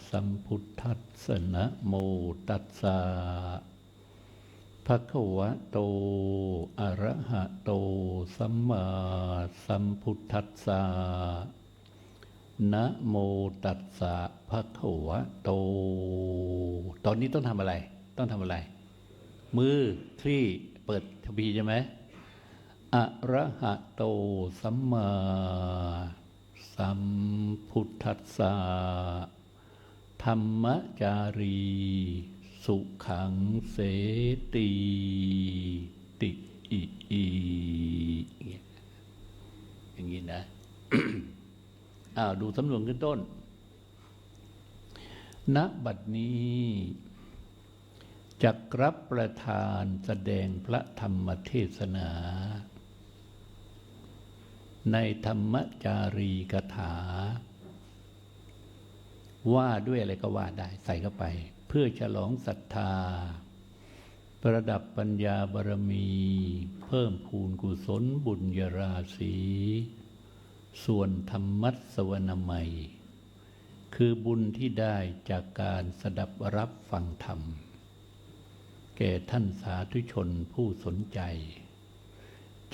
สัมพุทธัสสะนะโมตัสสะภะคะวะโตอะระหะโตสัมมาสัมพุทธัสสะนะโมตัสสะภะคะวะโตตอนนี้ต้องทำอะไรต้องทำอะไรมือคลี่เปิดทบีใช่ไหมอะระหะโตสัมมาสัมพุทธัสสะธัมมจารีสุขังเสติติอิอีอย่างนี้นะ ดูสำนวนขึ้นต้นณบัดนี้จักรับประทานแสดงพระธรรมเทศนาในธรรมจารีกถาว่าด้วยอะไรก็ว่าได้ใส่เข้าไปเพื่อฉลองศรัทธาประดับปัญญาบารมีเพิ่มพูนกุศลบุญญาราศีส่วนธรรมัสวนามัยคือบุญที่ได้จากการสดับรับฟังธรรมแก่ท่านสาธุชนผู้สนใจ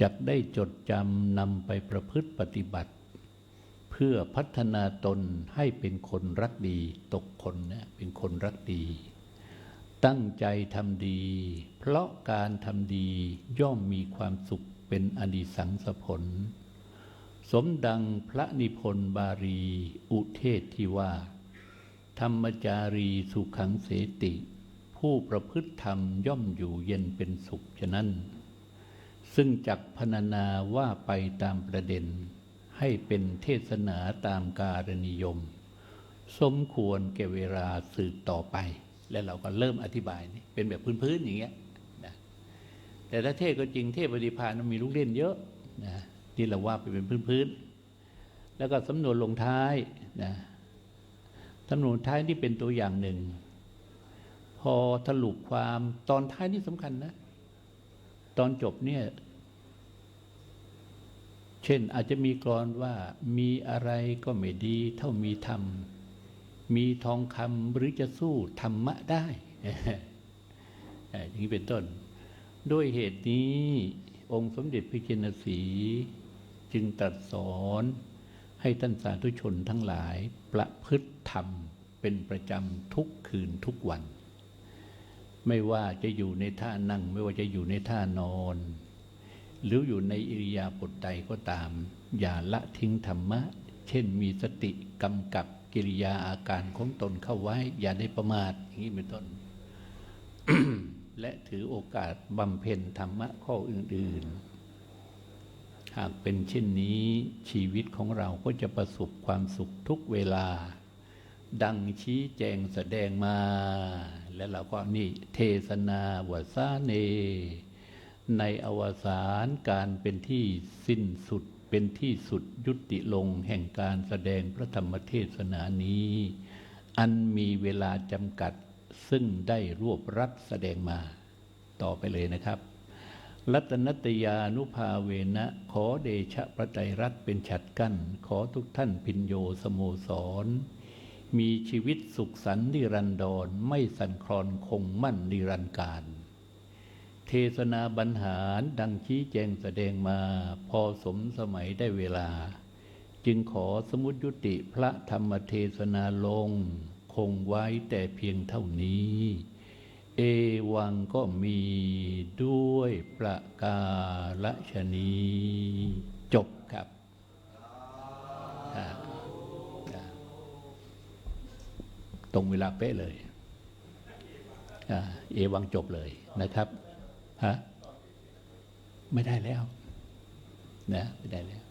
จักได้จดจำนำไปประพฤติปฏิบัติเพื่อพัฒนาตนให้เป็นคนรักดีตกคนนะเป็นคนรักดีตั้งใจทำดีเพราะการทำดีย่อมมีความสุขเป็นอานิสังสผลสมดังพระนิพนธ์บาลีอุเทศที่ว่าธรรมจารีสุขังเสติผู้ประพฤติธรรมย่อมอยู่เย็นเป็นสุขฉะนั้นซึ่งจักพรรณนาว่าไปตามประเด็นให้เป็นเทศนาตามกาลนิยมสมควรแก่เวลาสืบต่อไปและเราก็เริ่มอธิบายนี่เป็นแบบพื้นๆอย่างเงี้ยนะแต่ถ้าเทศก็จริงเทศปฏิภาณมันมีลูกเล่นเยอะนะที่เราว่าไปเป็นพื้นๆแล้วก็สำนวนลงท้ายนะสำนวนท้ายนี่เป็นตัวอย่างหนึ่งพอสรุปความตอนท้ายนี่สำคัญนะตอนจบเนี่ยเช่นอาจจะมีกลอนว่ามีอะไรก็ไม่ดีเท่ามีธรรมมีทองคำหรือจะสู้ธรรมะได้ อย่างนี้เป็นต้นด้วยเหตุนี้องค์สมเด็จพระจินสีห์จึงตรัสสอนให้ท่านสาธุชนทั้งหลายประพฤติธรรมเป็นประจำทุกคืนทุกวันไม่ว่าจะอยู่ในท่านั่งไม่ว่าจะอยู่ในท่านอนหรืออยู่ในอิริยาบถใดก็ตามอย่าละทิ้งธรรมะเช่นมีสติกำกับกิริยาอาการของตนเข้าไว้อย่าได้ประมาทอย่างนี้เป็นต้น และถือโอกาสบำเพ็ญธรรมะข้ออื่นๆหากเป็นเช่นนี้ชีวิตของเราก็จะประสบความสุขทุกเวลาดังชี้แจงแสดงมาและเราก็นี่เทศนาวสาเนในอวสานการเป็นที่สิ้นสุดเป็นที่สุดยุติลงแห่งการแสดงพระธรรมเทศนานี้อันมีเวลาจำกัดซึ่งได้รวบรัดแสดงมาต่อไปเลยนะครับรัตนัตยานุภาเวนะขอเดชะพระไตรรัตน์เป็นฉัตรกั้นขอทุกท่านพิญโยสโมสรมีชีวิตสุขสันต์นิรันดรไม่สั่นคลอนคงมั่นนิรันดร์การเทศนาบรรหารดังชี้แจงแสดงมาพอสมสมัยได้เวลาจึงขอสมุติยุติพระธรรมเทศนาลงคงไว้แต่เพียงเท่านี้เอวังก็มีด้วยประกาศนีจบครับตรงเวลาเป๊ะเลย เอวังจบเลยนะครับฮะไม่ได้แล้วนะไม่ได้แล้ว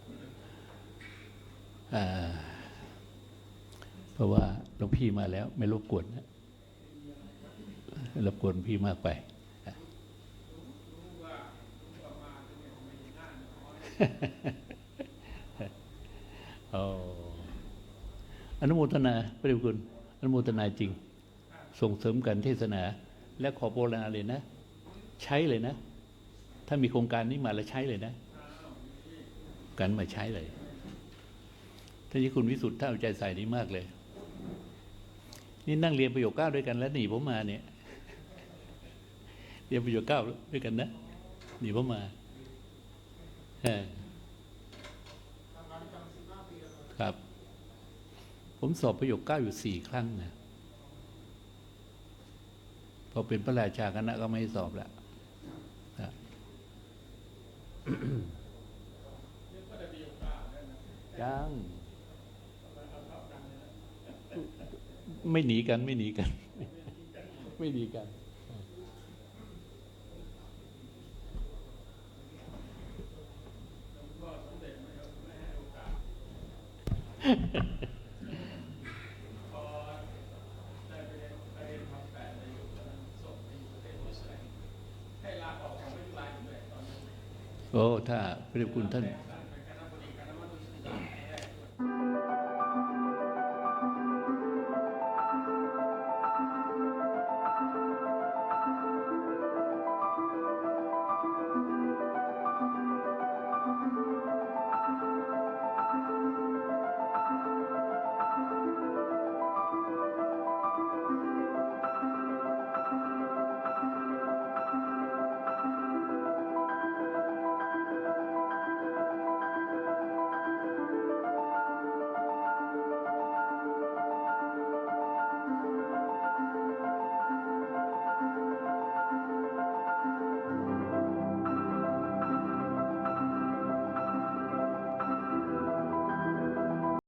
เพราะว่าหลวงพี่มาแล้วไม่รบกวนนะรบกวนพี่มากไปอนุโมทนาพระเดชคุณอนุโมทนาจริงส่งเสริมการเทศนาและขอโบราณเลยนะใช้เลยนะถ้ามีโครงการนี้มาแล้วใช้เลยนะกันมาใช้เลยท่านที่คุณวิสุทธ์ถ้าเอาใจใส่นี้มากเลยนี่นั่งเรียนประโยค9ด้วยกันแล้วหนีผมมาเนี่ยเรียนประโยค9ด้วยกันนะหนีผมมาครับผมสอบประโยค9อยู่4 ครั้งนะพอเป็นพระราชาคณะก็ไม่ให้สอบแล้วยังไม่หนีกันไม่หนีกันไม่หนีกันโอ้ถ้าพระเดชคุณท่าน